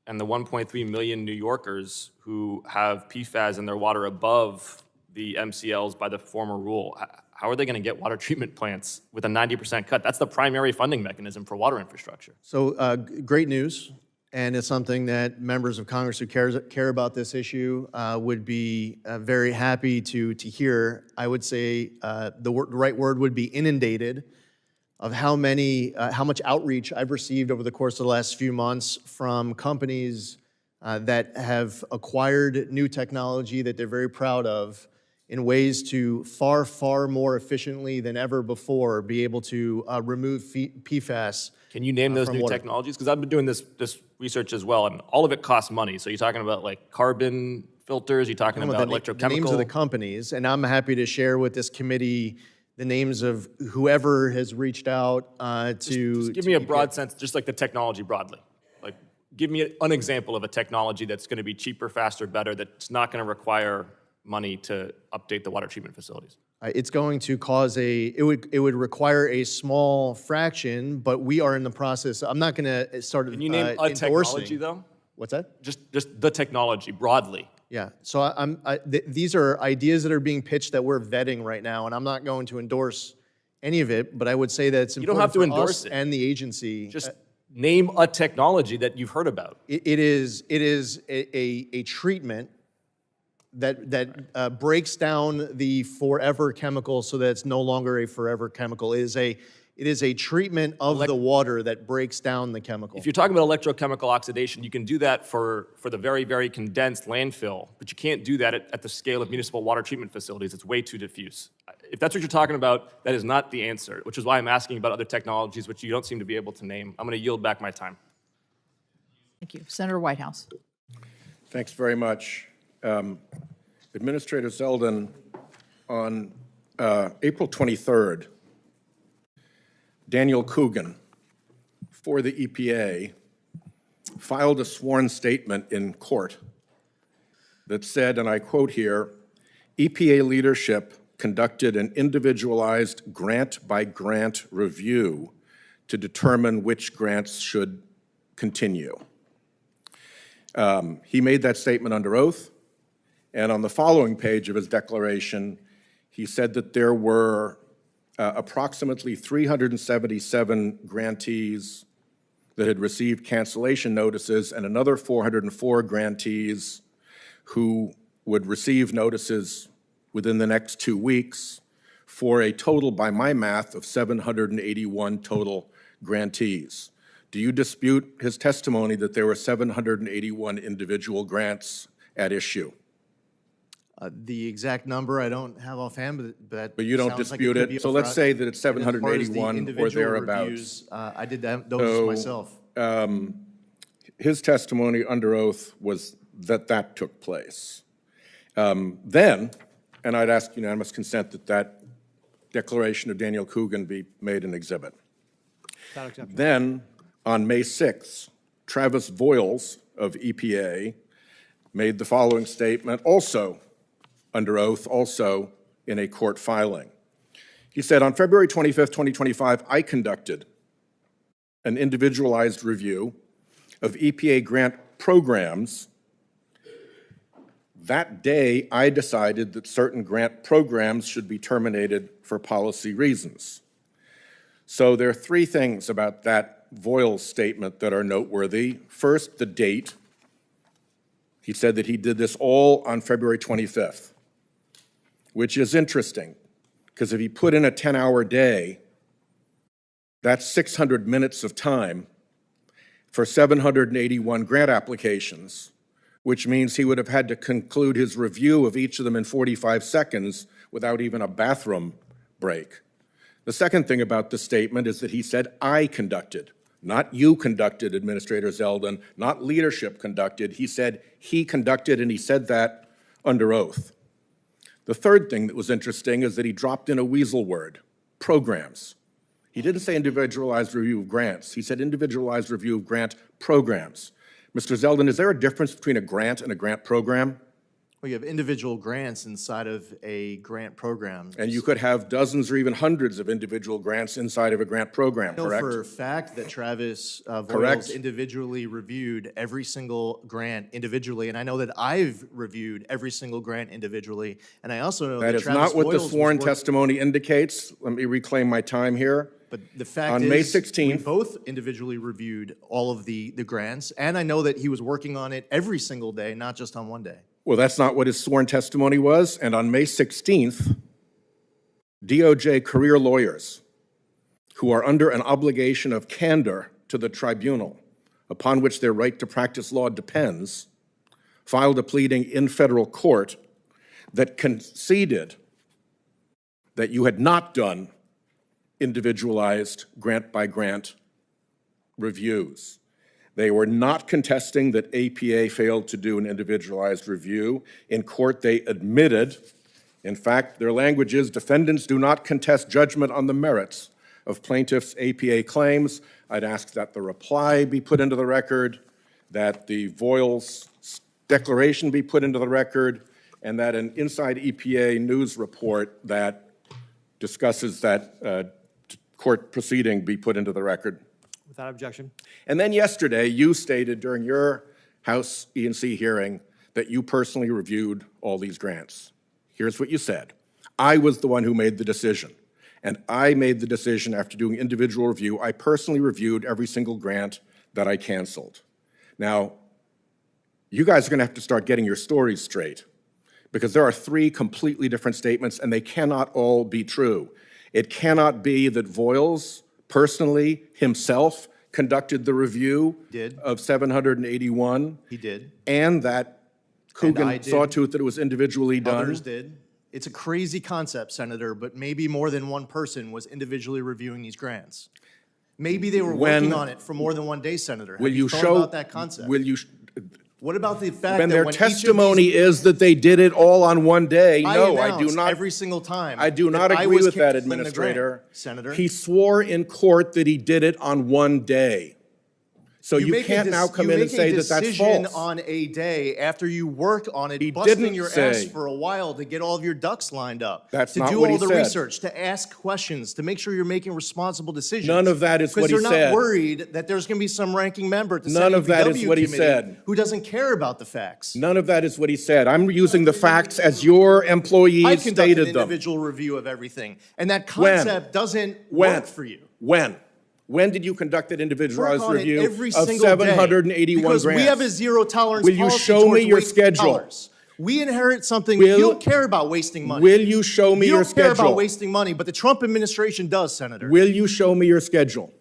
and the 1.3 million New Yorkers who have PFAS in their water above the MCLs by the former rule, how are they going to get water treatment plants with a 90% cut? That's the primary funding mechanism for water infrastructure. So great news. And it's something that members of Congress who care about this issue would be very happy to hear. I would say the right word would be inundated of how much outreach I've received over the course of the last few months from companies that have acquired new technology that they're very proud of in ways to far, far more efficiently than ever before be able to remove PFAS. Can you name those new water technologies? Because I've been doing this research as well, and all of it costs money. So you're talking about like carbon filters, you're talking about electrochemical. The names of the companies, and I'm happy to share with this committee the names of whoever has reached out to. Just give me a broad sense, just like the technology broadly. Like, give me an example of a technology that's going to be cheaper, faster, better, that's not going to require money to update the water treatment facilities. It's going to cause it would require a small fraction, but we are in the process. I'm not going to start Can you name a endorsing. technology, though? What's that? Just the technology, broadly. Yeah, so these are ideas that are being pitched that we're vetting right now, and I'm not going to endorse any of it, but I would say that it's You don't important have to for endorse us it. and the agency. Just name a technology that you've heard about. It is a treatment that breaks down the forever chemical so that it's no longer a forever chemical. It is a treatment of the water that breaks down the chemical. If you're talking about electrochemical oxidation, you can do that for the very, very condensed landfill, but you can't do that at the scale of municipal water treatment facilities. It's way too diffuse. If that's what you're talking about, that is not the answer, which is why I'm asking about other technologies which you don't seem to be able to name. I'm going to yield back my time. Thank you. Senator Whitehouse. Thanks very much. Administrator Zeldin, on April 23rd, Daniel Coogan, for the EPA, filed a sworn statement in court that said, and I quote here, EPA leadership conducted an individualized grant-by-grant review to determine which grants should continue. He made that statement under oath, and on the following page of his declaration, he said that there were approximately 377 grantees that had received cancellation notices and another 404 grantees who would receive notices within the next 2 weeks, for a total, by my math, of 781 total grantees. Do you dispute his testimony that there were 781 individual grants at issue? The exact number I don't have offhand, but But you don't sounds like dispute could be it? a So let's fraud. say that it's And as far as the 781 or individual thereabouts. reviews, I did those myself. His testimony under oath was that that took place. Then, and I'd ask unanimous consent that that declaration of Daniel Coogan be made an exhibit. Then, on May 6th, Travis Voiles of EPA made the following statement, also under oath, also in a court filing. He said, on February 25th, 2025, I conducted an individualized review of EPA grant programs. That day, I decided that certain grant programs should be terminated for policy reasons. So there are three things about that Voiles statement that are noteworthy. First, the date. He said that he did this all on February 25th, which is interesting, because if he put in a 10-hour day, that's 600 minutes of time for 781 grant applications, which means he would have had to conclude his review of each of them in 45 seconds without even a bathroom break. The second thing about the statement is that he said, I conducted, not you conducted, Administrator Zeldin, not leadership conducted. He said he conducted, and he said that under oath. The third thing that was interesting is that he dropped in a weasel word, programs. He didn't say individualized review of grants. He said individualized review of grant programs. Mr. Zeldin, is there a difference between a grant and a grant program? Well, you have individual grants inside of a grant program. And you could have dozens or even hundreds of individual grants inside of a grant program, I know correct? for a fact that Travis Correct. Voiles individually reviewed every single grant individually, and I know that I've reviewed every single grant individually, and I also know that That is Travis not what the Voiles was sworn working- testimony indicates. Let me reclaim my time here. But the fact On is, May we 16th, both individually reviewed all of the grants, and I know that he was working on it every single day, not just on one day. well, that's not what his sworn testimony was. And on May 16th, DOJ career lawyers who are under an obligation of candor to the tribunal, upon which their right to practice law depends, filed a pleading in federal court that conceded that you had not done individualized grant-by-grant reviews. They were not contesting that APA failed to do an individualized review. In court, they admitted, in fact, their language is, defendants do not contest judgment on the merits of plaintiffs' APA claims. I'd ask that the reply be put into the record, that the Voiles declaration be put into the record, and that an inside EPA news report that discusses that court proceeding be put into the record. Without objection. And then yesterday, you stated during your House E&C hearing that you personally reviewed all these grants. Here's what you said. I was the one who made the decision. And I made the decision after doing individual review. I personally reviewed every single grant that I canceled. Now, you guys are going to have to start getting your stories straight, because there are 3 completely different statements, and they cannot all be true. It cannot be that Voiles personally, himself, conducted the review of 781. He did. And that Coogan saw to it that it was individually done. Others did. It's a crazy concept, Senator, but maybe more than one person was individually reviewing these grants. Maybe they were working on it for more than one day, Senator. Have you thought about that concept? What about the fact when that their when testimony is that they did it all on one day? No, I do not. Every single time. I do not agree with that, Administrator. Senator. He swore in court that he did it on one day. So you can't now come in and say that that's false. You make a decision on a day after you work on it, busting your ass for a while to get all of your ducks lined up. That's to not do what all he the said. research, to ask questions, to make sure you're making responsible decisions. None of that is what he Because they're said. not worried that there's going to be some ranking member at the None of that is EPW what he committee said. who doesn't care about the facts. None of that is what he said. I'm using the facts as your I employees conducted stated an them. individual review of everything, and that concept doesn't work for you. When did you conduct that individualized Work on it review every of single day, 781 because grants? we have a zero tolerance Will you policy show me towards your wasting schedule? dollars. We inherit something. You don't care about wasting money. Will you show me your You don't care schedule? about wasting money, but the Trump administration does, Senator. Will you show me your schedule?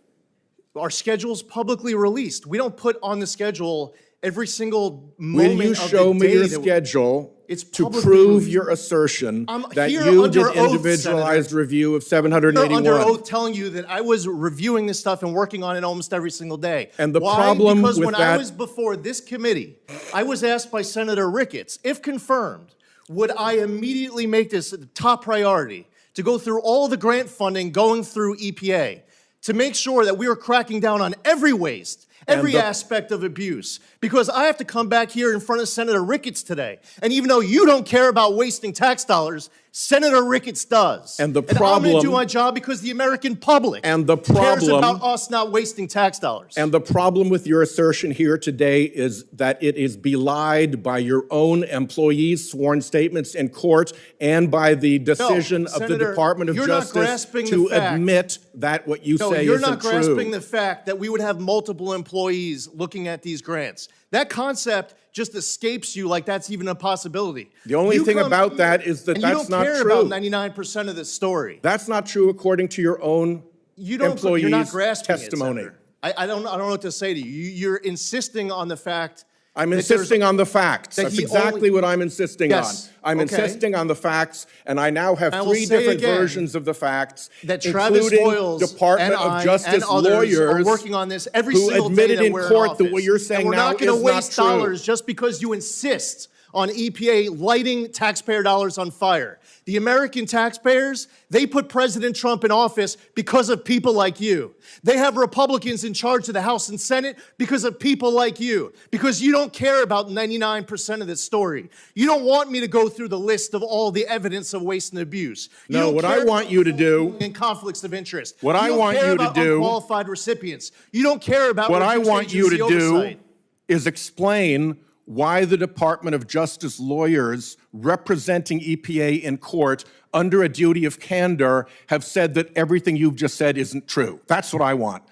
Our schedule's publicly released. We don't put on the schedule every single moment Will you of show the me day your that schedule It's to publicly prove released. your assertion I'm that here you under did oath, individualized Senator. review of Under 781? oath telling you that I was reviewing this stuff and working on it almost every single day. And the Why? problem Because with when I that- was before this committee, I was asked by Senator Ricketts, if confirmed, would I immediately make this a top priority to go through all the grant funding going through EPA to make sure that we were cracking down on every waste, every aspect of abuse, because I have to come back here in front of Senator Ricketts today. And even though you don't care about wasting tax dollars, Senator Ricketts does. And the I'm going to do problem- my job because the American public And the cares problem- about us not wasting tax dollars. And the problem with your assertion here today is that it is belied by your own employees' sworn statements in court and by the decision of the Senator, Department of you're not Justice grasping to the fact- admit that what you No, say you're isn't not true. grasping the fact that we would have multiple employees looking at these grants. That concept just escapes you like that's even a possibility. The only You thing come about here that is that and that's not you don't care true. about 99% of the story. That's not true according to your own You don't. employees' You're not grasping testimony. it, Senator. I don't know what to say to you. You're insisting on the fact. I'm that insisting on the facts. that That's he exactly only- what I'm insisting Yes, on. I'm okay. insisting on the facts, and I now have I will 3 say different again versions of the facts, that Travis including Voiles Department and of I Justice and others lawyers are working on this every who single day admitted that in we're court that office. what you're saying and we're now not going is to not waste true. dollars just because you insist on EPA lighting taxpayer dollars on fire. The American taxpayers, they put President Trump in office because of people like you. They have Republicans in charge of the House and Senate because of people like you. Because you don't care about 99% of this story. You don't want me to go through the list of all the evidence of waste and abuse. You No, don't what I care want you to do, in conflicts of interest. What I want care you to about do- unqualified recipients. You don't care about what I reduced want you to agency do oversight. is explain why the Department of Justice lawyers representing EPA in court under a duty of candor have said that everything you've just said isn't true. That's what I want.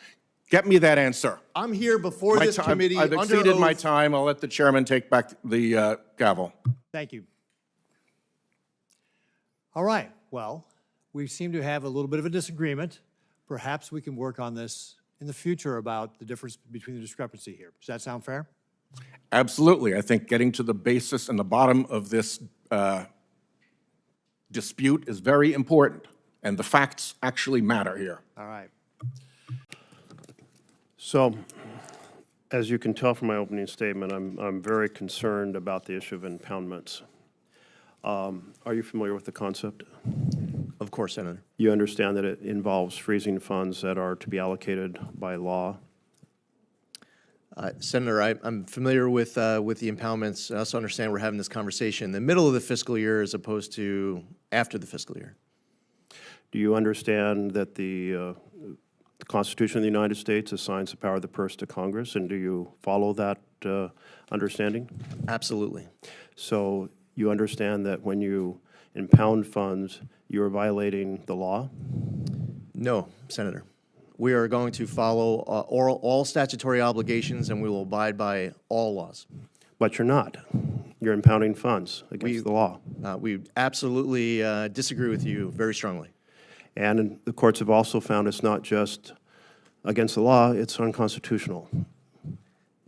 Get me that answer. I'm here before this committee I've under exceeded my oath. time. I'll let the chairman take back the gavel. Thank you. All right, well, we seem to have a little bit of a disagreement. Perhaps we can work on this in the future about the difference between the discrepancy here. Does that sound fair? Absolutely. I think getting to the basis and the bottom of this dispute is very important, and the facts actually matter here. All right. So, as you can tell from my opening statement, I'm very concerned about the issue of impoundments. Are you familiar with the concept? Of course, Senator. You understand that it involves freezing funds that are to be allocated by law? Senator, I'm familiar with the impoundments. I also understand we're having this conversation in the middle of the fiscal year as opposed to after the fiscal year. Do Do you understand that the Constitution of the United States assigns the power of the purse to Congress, and do you follow that understanding? Absolutely. So you understand that when you impound funds, you are violating the law? No, Senator. We are going to follow all statutory obligations, and we will abide by all laws. But you're not. You're impounding funds against the law. We absolutely disagree with you very strongly. And the courts have also found it's not just against the law, it's unconstitutional.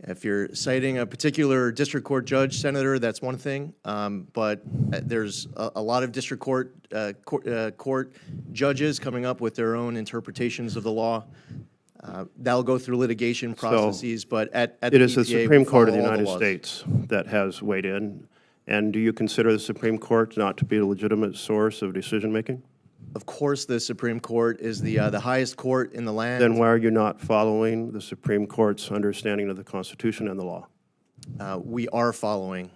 If you're citing a particular district court judge, Senator, that's one thing. But there's a lot of district court judges coming up with their own interpretations of the law. That'll go through litigation processes, but at it the is the EPA, Supreme we Court of the follow all United laws. States that has weighed in. And do you consider the Supreme Court not to be a legitimate source of decision-making? Of course, the Supreme Court is the highest court in the land. Then why are you not following the Supreme Court's understanding of the Constitution and the law? We are following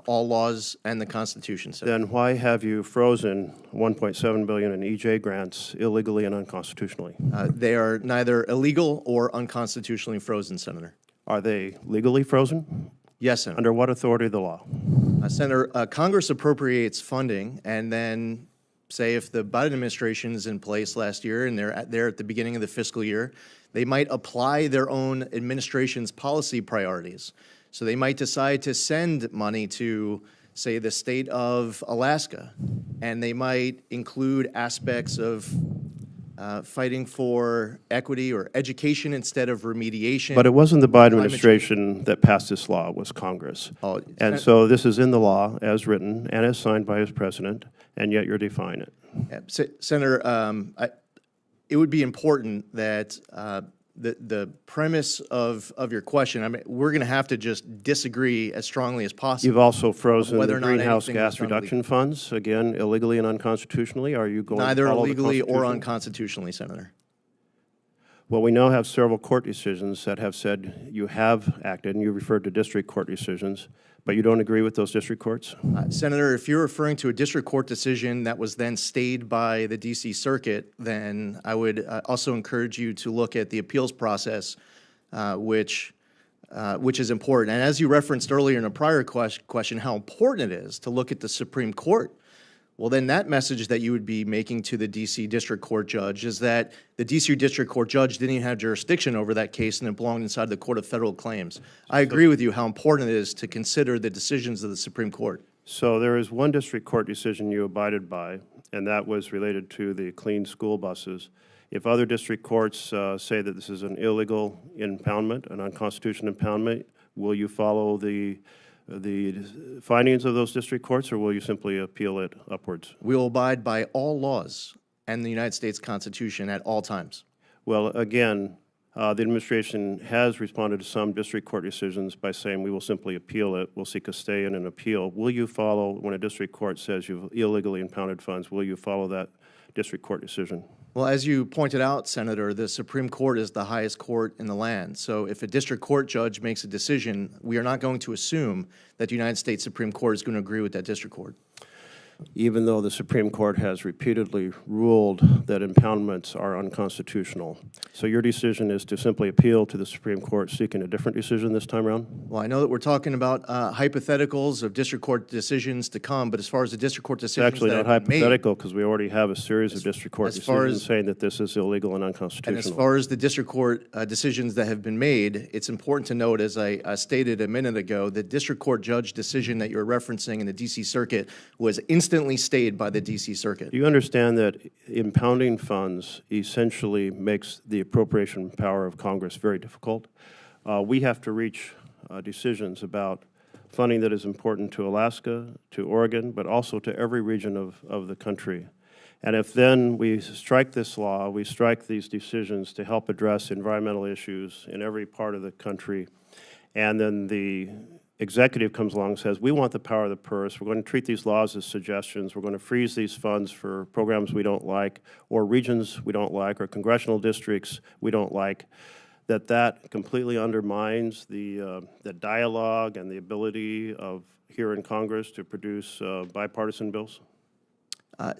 all laws and the Constitution, sir. Then why have you frozen $1.7 billion in EJ grants illegally and unconstitutionally? They are neither illegal or unconstitutionally frozen, Senator. Are they legally frozen? Yes, Senator. Under what authority of the law? Senator, Congress appropriates funding, and then say if the Biden administration is in place last year and they're at the beginning of the fiscal year, they might apply their own administration's policy priorities. So they might decide to send money to, say, the state of Alaska, and they might include aspects of fighting for equity or education instead of remediation. But it wasn't the Biden administration that passed this law, it was Congress. And so this is in the law as written and as signed by his president, and yet you're defying it. Senator, it would be important that the premise of your question, I mean, we're going to have to just disagree as strongly as possible. You've also frozen whether the or not greenhouse anything was gas done reduction funds, again, illegally and unconstitutionally. Are you going Neither to follow the illegally or Constitution? unconstitutionally, Senator. Well, we now have several court decisions that have said you have acted, and you referred to district court decisions, but you don't agree with those district courts? Senator, if you're referring to a district court decision that was then stayed by the D.C. Circuit, then I would also encourage you to look at the appeals process, which is important. And as you referenced earlier in a prior question, how important it is to look at the Supreme Court. Well, then that message that you would be making to the D.C. District Court judge is that the D.C. District Court judge didn't even have jurisdiction over that case and it belonged inside the Court of Federal Claims. I agree with you how important it is to consider the decisions of the Supreme Court. So there is one district court decision you abided by, and that was related to the clean school buses. If other district courts say that this is an illegal impoundment, an unconstitutional impoundment, will you follow the findings of those district courts, or will you simply appeal it upwards? We will abide by all laws and the United States Constitution at all times. Well, again, the administration has responded to some district court decisions by saying we will simply appeal it. We'll seek a stay in an appeal. Will you follow, when a district court says you've illegally impounded funds, will you follow that district court decision? Well, as you pointed out, Senator, the Supreme Court is the highest court in the land. So if a district court judge makes a decision, we are not going to assume that the United States Supreme Court is going to agree with that district court. Even though the Supreme Court has repeatedly ruled that impoundments are unconstitutional. So your decision is to simply appeal to the Supreme Court seeking a different decision this time around? Well, I know that we're talking about hypotheticals of district court decisions to come, but as far as the district court decisions It's actually that not have been made, hypothetical because we already have a series of district court as far decisions as- saying that this is illegal and and unconstitutional. as far as the district court decisions that have been made, it's important to note, as I stated a minute ago, the district court judge decision that you're referencing in the D.C. Circuit was instantly stayed by the D.C. Circuit. Do you understand that impounding funds essentially makes the appropriation power of Congress very difficult? We have to reach decisions about funding that is important to Alaska, to Oregon, but also to every region of the country. And if then we strike this law, we strike these decisions to help address environmental issues in every part of the country, and then the executive comes along and says, we want the power of the purse, we're going to treat these laws as suggestions, we're going to freeze these funds for programs we don't like, or regions we don't like, or congressional districts we don't like, that completely undermines the dialogue and the ability of here in Congress to produce bipartisan bills?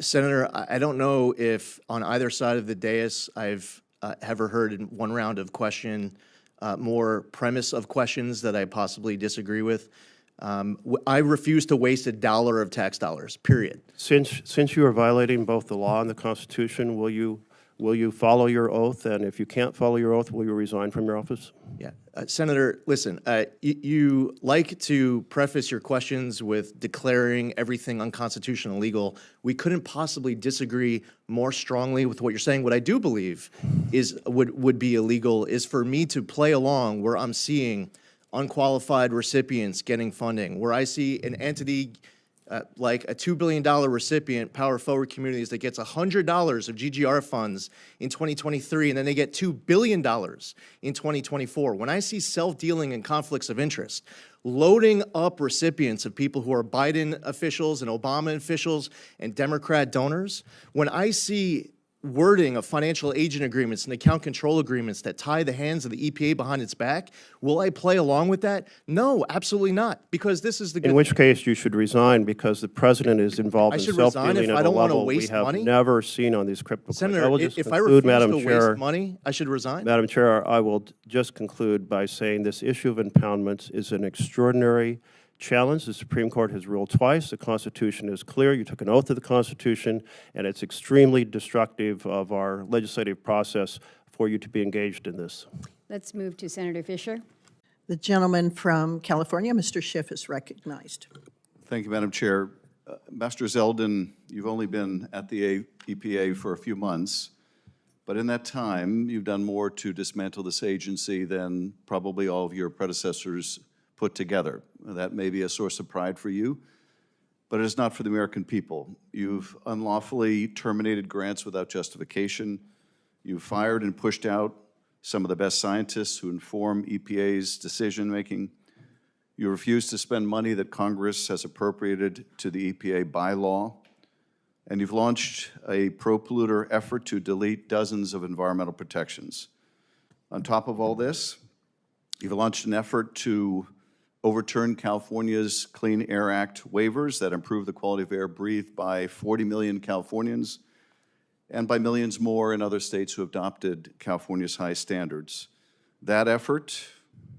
Senator, I don't know if on either side of the dais I've ever heard in one round of question more premise of questions that I possibly disagree with. I refuse to waste $1 of tax dollars, period. Since you are violating both the law and the Constitution, will you follow your oath? And if you can't follow your oath, will you resign from your office? Yeah. Senator, listen, you like to preface your questions with declaring everything unconstitutional and illegal. We couldn't possibly disagree more strongly with what you're saying. What I do believe is would be illegal is for me to play along where I'm seeing unqualified recipients getting funding, where I see an entity like a $2 billion recipient, Power Forward Communities, that gets $100 of GGR funds in 2023, and then they get $2 billion in 2024. When I see self-dealing and conflicts of interest, loading up recipients of people who are Biden officials and Obama officials and Democrat donors, when I see wording of financial agent agreements and account control agreements that tie the hands of the EPA behind its back, will I play along with that? No, absolutely not, because this is the good In which case, you should resign because the president is involved in self-dealing at a level we have never seen on these crypto. Senator, if I refuse to waste money, I should resign? Madam Chair, I will just conclude by saying this issue of impoundments is an extraordinary challenge. The Supreme Court has ruled twice. The Constitution is clear. You took an oath to the Constitution, and it's extremely destructive of our legislative process for you to be engaged in this. Let's move to Senator Fisher. The gentleman from California, Mr. Schiff, is recognized. Thank you, Madam Chair. Master Zeldin, you've only been at the EPA for a few months, but in that time, you've done more to dismantle this agency than probably all of your predecessors put together. That may be a source of pride for you, but it is not for the American people. You've unlawfully terminated grants without justification. You've fired and pushed out some of the best scientists who inform EPA's decision-making. You refuse to spend money that Congress has appropriated to the EPA by law. And you've launched a pro-polluter effort to delete dozens of environmental protections. On top of all this, you've launched an effort to overturn California's Clean Air Act waivers that improve the quality of air breathed by 40 million Californians and by millions more in other states who have adopted California's high standards. That effort,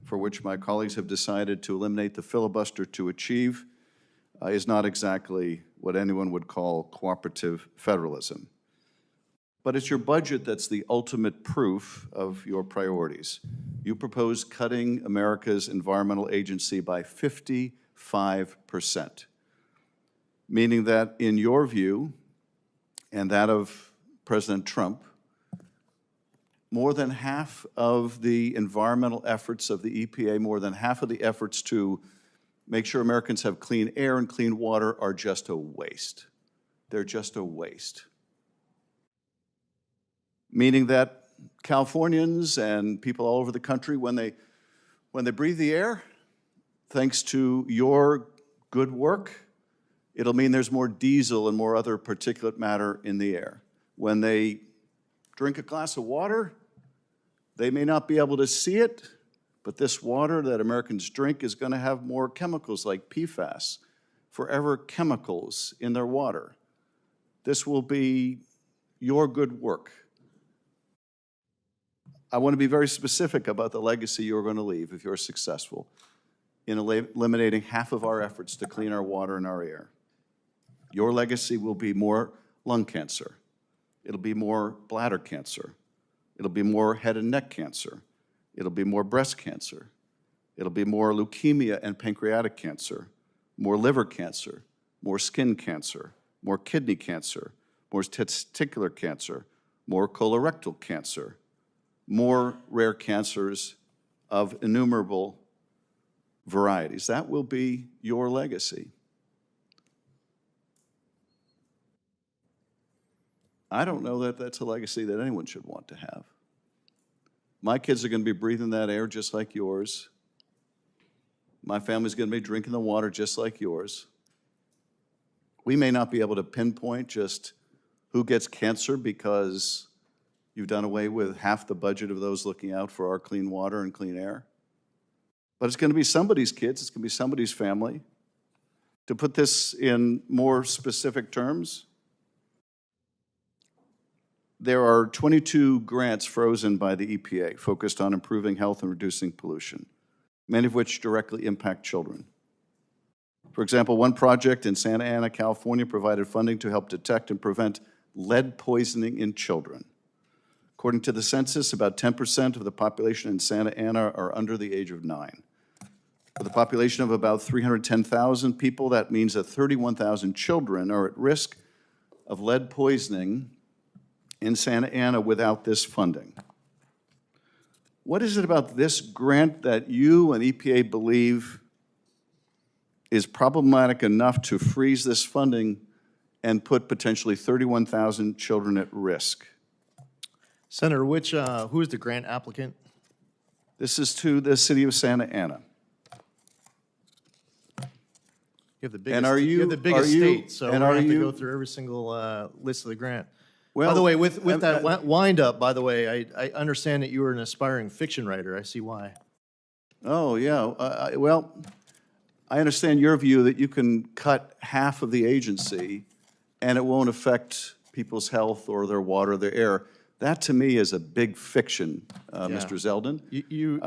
for which my colleagues have decided to eliminate the filibuster to achieve, is not exactly what anyone would call cooperative federalism. But it's your budget that's the ultimate proof of your priorities. You propose cutting America's environmental agency by 55%, meaning that in your view, and that of President Trump, more than half of the environmental efforts of the EPA, more than half of the efforts to make sure Americans have clean air and clean water are just a waste. They're just a waste. Meaning that Californians and people all over the country, when they breathe the air, thanks to your good work, it'll mean there's more diesel and more other particulate matter in the air. When they drink a glass of water, they may not be able to see it, but this water that Americans drink is going to have more chemicals like PFAS, forever chemicals in their water. This will be your good work. I want to be very specific about the legacy you're going to leave if you're successful in eliminating half of our efforts to clean our water and our air. Your legacy will be more lung cancer. It'll be more bladder cancer. It'll be more head and neck cancer. It'll be more breast cancer. It'll be more leukemia and pancreatic cancer, more liver cancer, more skin cancer, more kidney cancer, more testicular cancer, more colorectal cancer, more rare cancers of innumerable varieties. That will be your legacy. I don't know that that's a legacy that anyone should want to have. My kids are going to be breathing that air just like yours. My family's going to be drinking the water just like yours. We may not be able to pinpoint just who gets cancer because you've done away with half the budget of those looking out for our clean water and clean air. But it's going to be somebody's kids, it's going to be somebody's family. To put this in more specific terms, there are 22 grants frozen by the EPA focused on improving health and reducing pollution, many of which directly impact children. For example, one project in Santa Ana, California, provided funding to help detect and prevent lead poisoning in children. According to the census, about 10% of the population in Santa Ana are under the age of 9. With a population of about 310,000 people, that means that 31,000 children are at risk of lead poisoning in Santa Ana without this funding. What is it about this grant that you and EPA believe is problematic enough to freeze this funding and put potentially 31,000 children at risk? Senator, who is the grant applicant? This is to the city of Santa Ana. You have the biggest, And are you have the you- biggest are you- state, so and we're are going to have to you- go through every single list of the grant. Well, by the way, with that wind up, by the way, I understand that you were an aspiring fiction writer. I see why. Oh, yeah. Well, I understand your view that you can cut half of the agency and it won't affect people's health or their water, their air. That, to me, is a big fiction, Mr. Zeldin. You've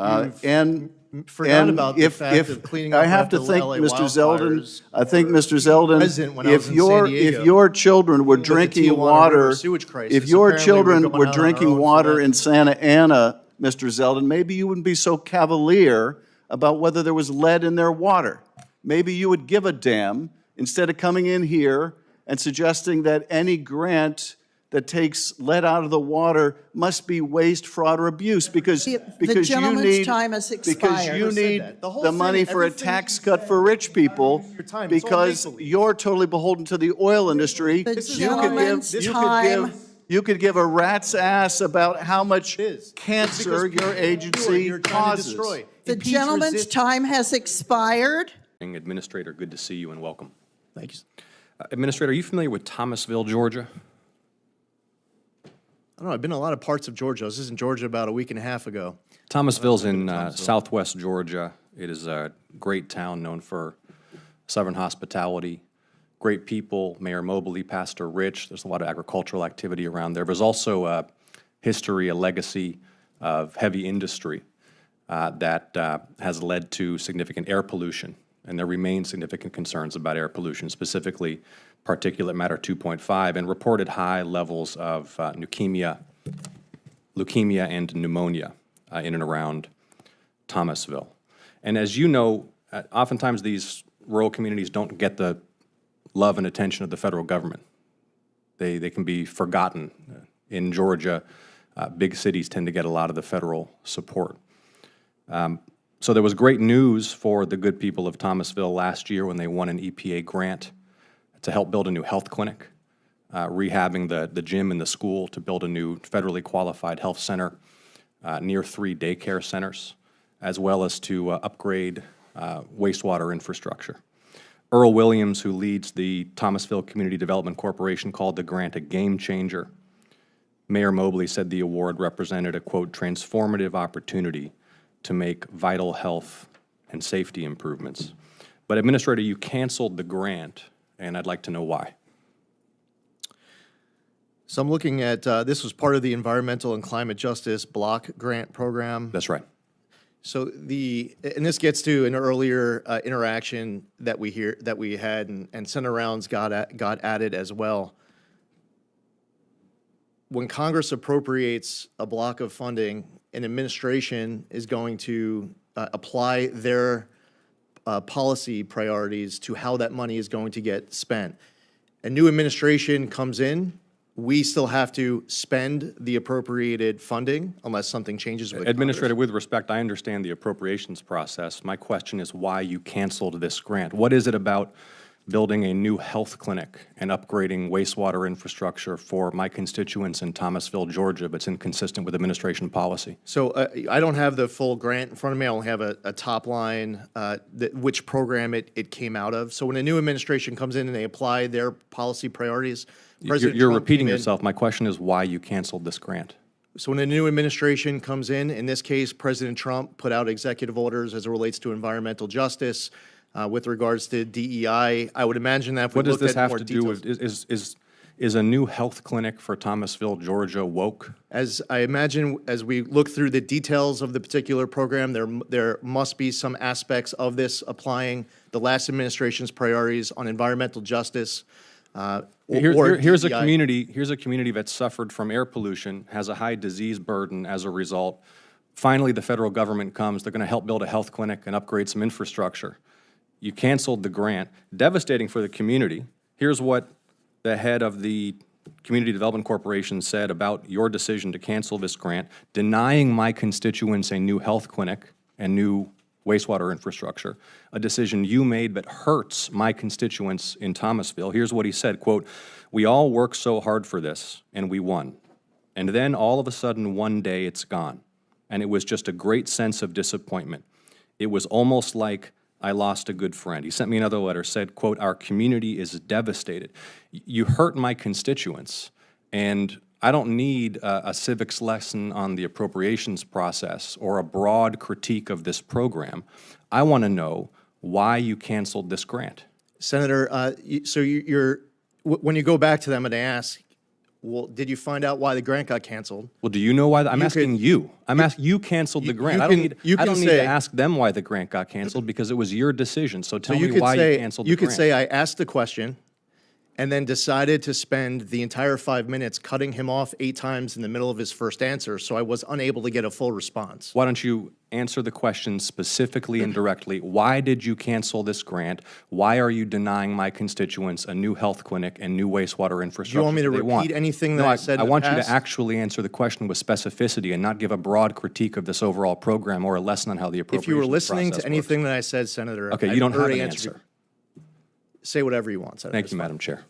And forgot about the fact of cleaning up I have after to think, LA Mr. Zeldin, wildfires. I think, Mr. Zeldin, President when I was in San Diego. if your children were With the drinking Tijuana water, River sewage crisis, if your apparently we're children going were out on our drinking own for water that. in Santa Ana, Mr. Zeldin, maybe you wouldn't be so cavalier about whether there was lead in their water. Maybe you would give a damn instead of coming in here and suggesting that any grant that takes lead out of the water must be waste, fraud, or abuse because you gentleman's need time has because expired. you Who said need that? The whole the thing, money for a everything tax you cut said, for rich people your time. It's all because make-believe. you're totally beholden to the oil industry. The gentleman's you time. you could give a rat's ass about how much cancer Because your agency you're trying to causes. destroy. The Impeach, gentleman's resist. time has expired. Administrator, good to see you and welcome. Thank you. Administrator, are you familiar with Thomasville, Georgia? I don't know. I've been in a lot of parts of Georgia. I was just in Georgia about a week and a half ago. Thomasville's in southwest Georgia. It is a great town known for Southern hospitality, great people, Mayor Mobley, Pastor Rich. There's a lot of agricultural activity around there. There's also a history, a legacy of heavy industry that has led to significant air pollution, and there remain significant concerns about air pollution, specifically particulate matter 2.5, and reported high levels of leukemia and pneumonia in and around Thomasville. And as you know, oftentimes these rural communities don't get the love and attention of the federal government. They can be forgotten. In Georgia, big cities tend to get a lot of the federal support. So there was great news for the good people of Thomasville last year when they won an EPA grant to help build a new health clinic, rehabbing the gym in the school to build a new federally qualified health center near 3 daycare centers, as well as to upgrade wastewater infrastructure. Earl Williams, who leads the Thomasville Community Development Corporation, called the grant a game changer. Mayor Mobley said the award represented a, quote, transformative opportunity to make vital health and safety improvements. But Administrator, you canceled the grant, and I'd like to know why. So I'm looking at, this was part of the Environmental and Climate Justice Block Grant Program. That's right. So and this gets to an earlier interaction that we had, and Senator Rounds got added as well. When Congress appropriates a block of funding, an administration is going to apply their policy priorities to how that money is going to get spent. A new administration comes in, we still have to spend the appropriated funding unless something changes with Administrator, Congress. with respect, I understand the appropriations process. My question is why you canceled this grant. What is it about building a new health clinic and upgrading wastewater infrastructure for my constituents in Thomasville, Georgia, that's inconsistent with administration policy? So I don't have the full grant in front of me. I only have a top line, which program it came out of. So when a new administration comes in and they apply their policy priorities, President You're Trump repeating came in- yourself. My question is why you canceled this grant. So when a new administration comes in this case, President Trump put out executive orders as it relates to environmental justice with regards to DEI. I would imagine that if we What does looked this at have more to do details- with, Is a new health clinic for Thomasville, Georgia woke? As I imagine, as we look through the details of the particular program, there must be some aspects of this applying the last administration's priorities on environmental justice. Here's a DEI. community that suffered from air pollution, has a high disease burden as a result. Finally, the federal government comes, they're going to help build a health clinic and upgrade some infrastructure. You canceled the grant. Devastating for the community. Here's what the head of the Community Development Corporation said about your decision to cancel this grant, denying my constituents a new health clinic and new wastewater infrastructure, a decision you made that hurts my constituents in Thomasville. Here's what he said, quote, "We all worked so hard for this, and we won. And then all of a sudden, one day, it's gone. And it was just a great sense of disappointment. It was almost like I lost a good friend." He sent me another letter, said, quote, "Our community is devastated. You hurt my constituents, and I don't need a civics lesson on the appropriations process or a broad critique of this program. I want to know why you canceled this grant." Senator, when you go back to them and ask, well, did you find out why the grant got canceled? Well, do you know why? I'm asking you. I'm asking you canceled the grant. I don't need to ask them why the grant got canceled because it was your decision. So tell me why you canceled the grant. You could say I asked the question and then decided to spend the entire 5 minutes cutting him off 8 times in the middle of his first answer, so I was unable to get a full response. Why don't you answer the question specifically and directly? Why did you cancel this grant? Why are you denying my constituents a new health clinic and new wastewater infrastructure? Do you want me to repeat anything that I said in the I want you past? to actually answer the question with specificity and not give a broad critique of this overall program or a lesson on how the appropriations If you were listening to process anything works. that I said, Senator, Okay, I'd you don't have already an answered answer. Say whatever you want, Senator. Thank you, Madam Chair.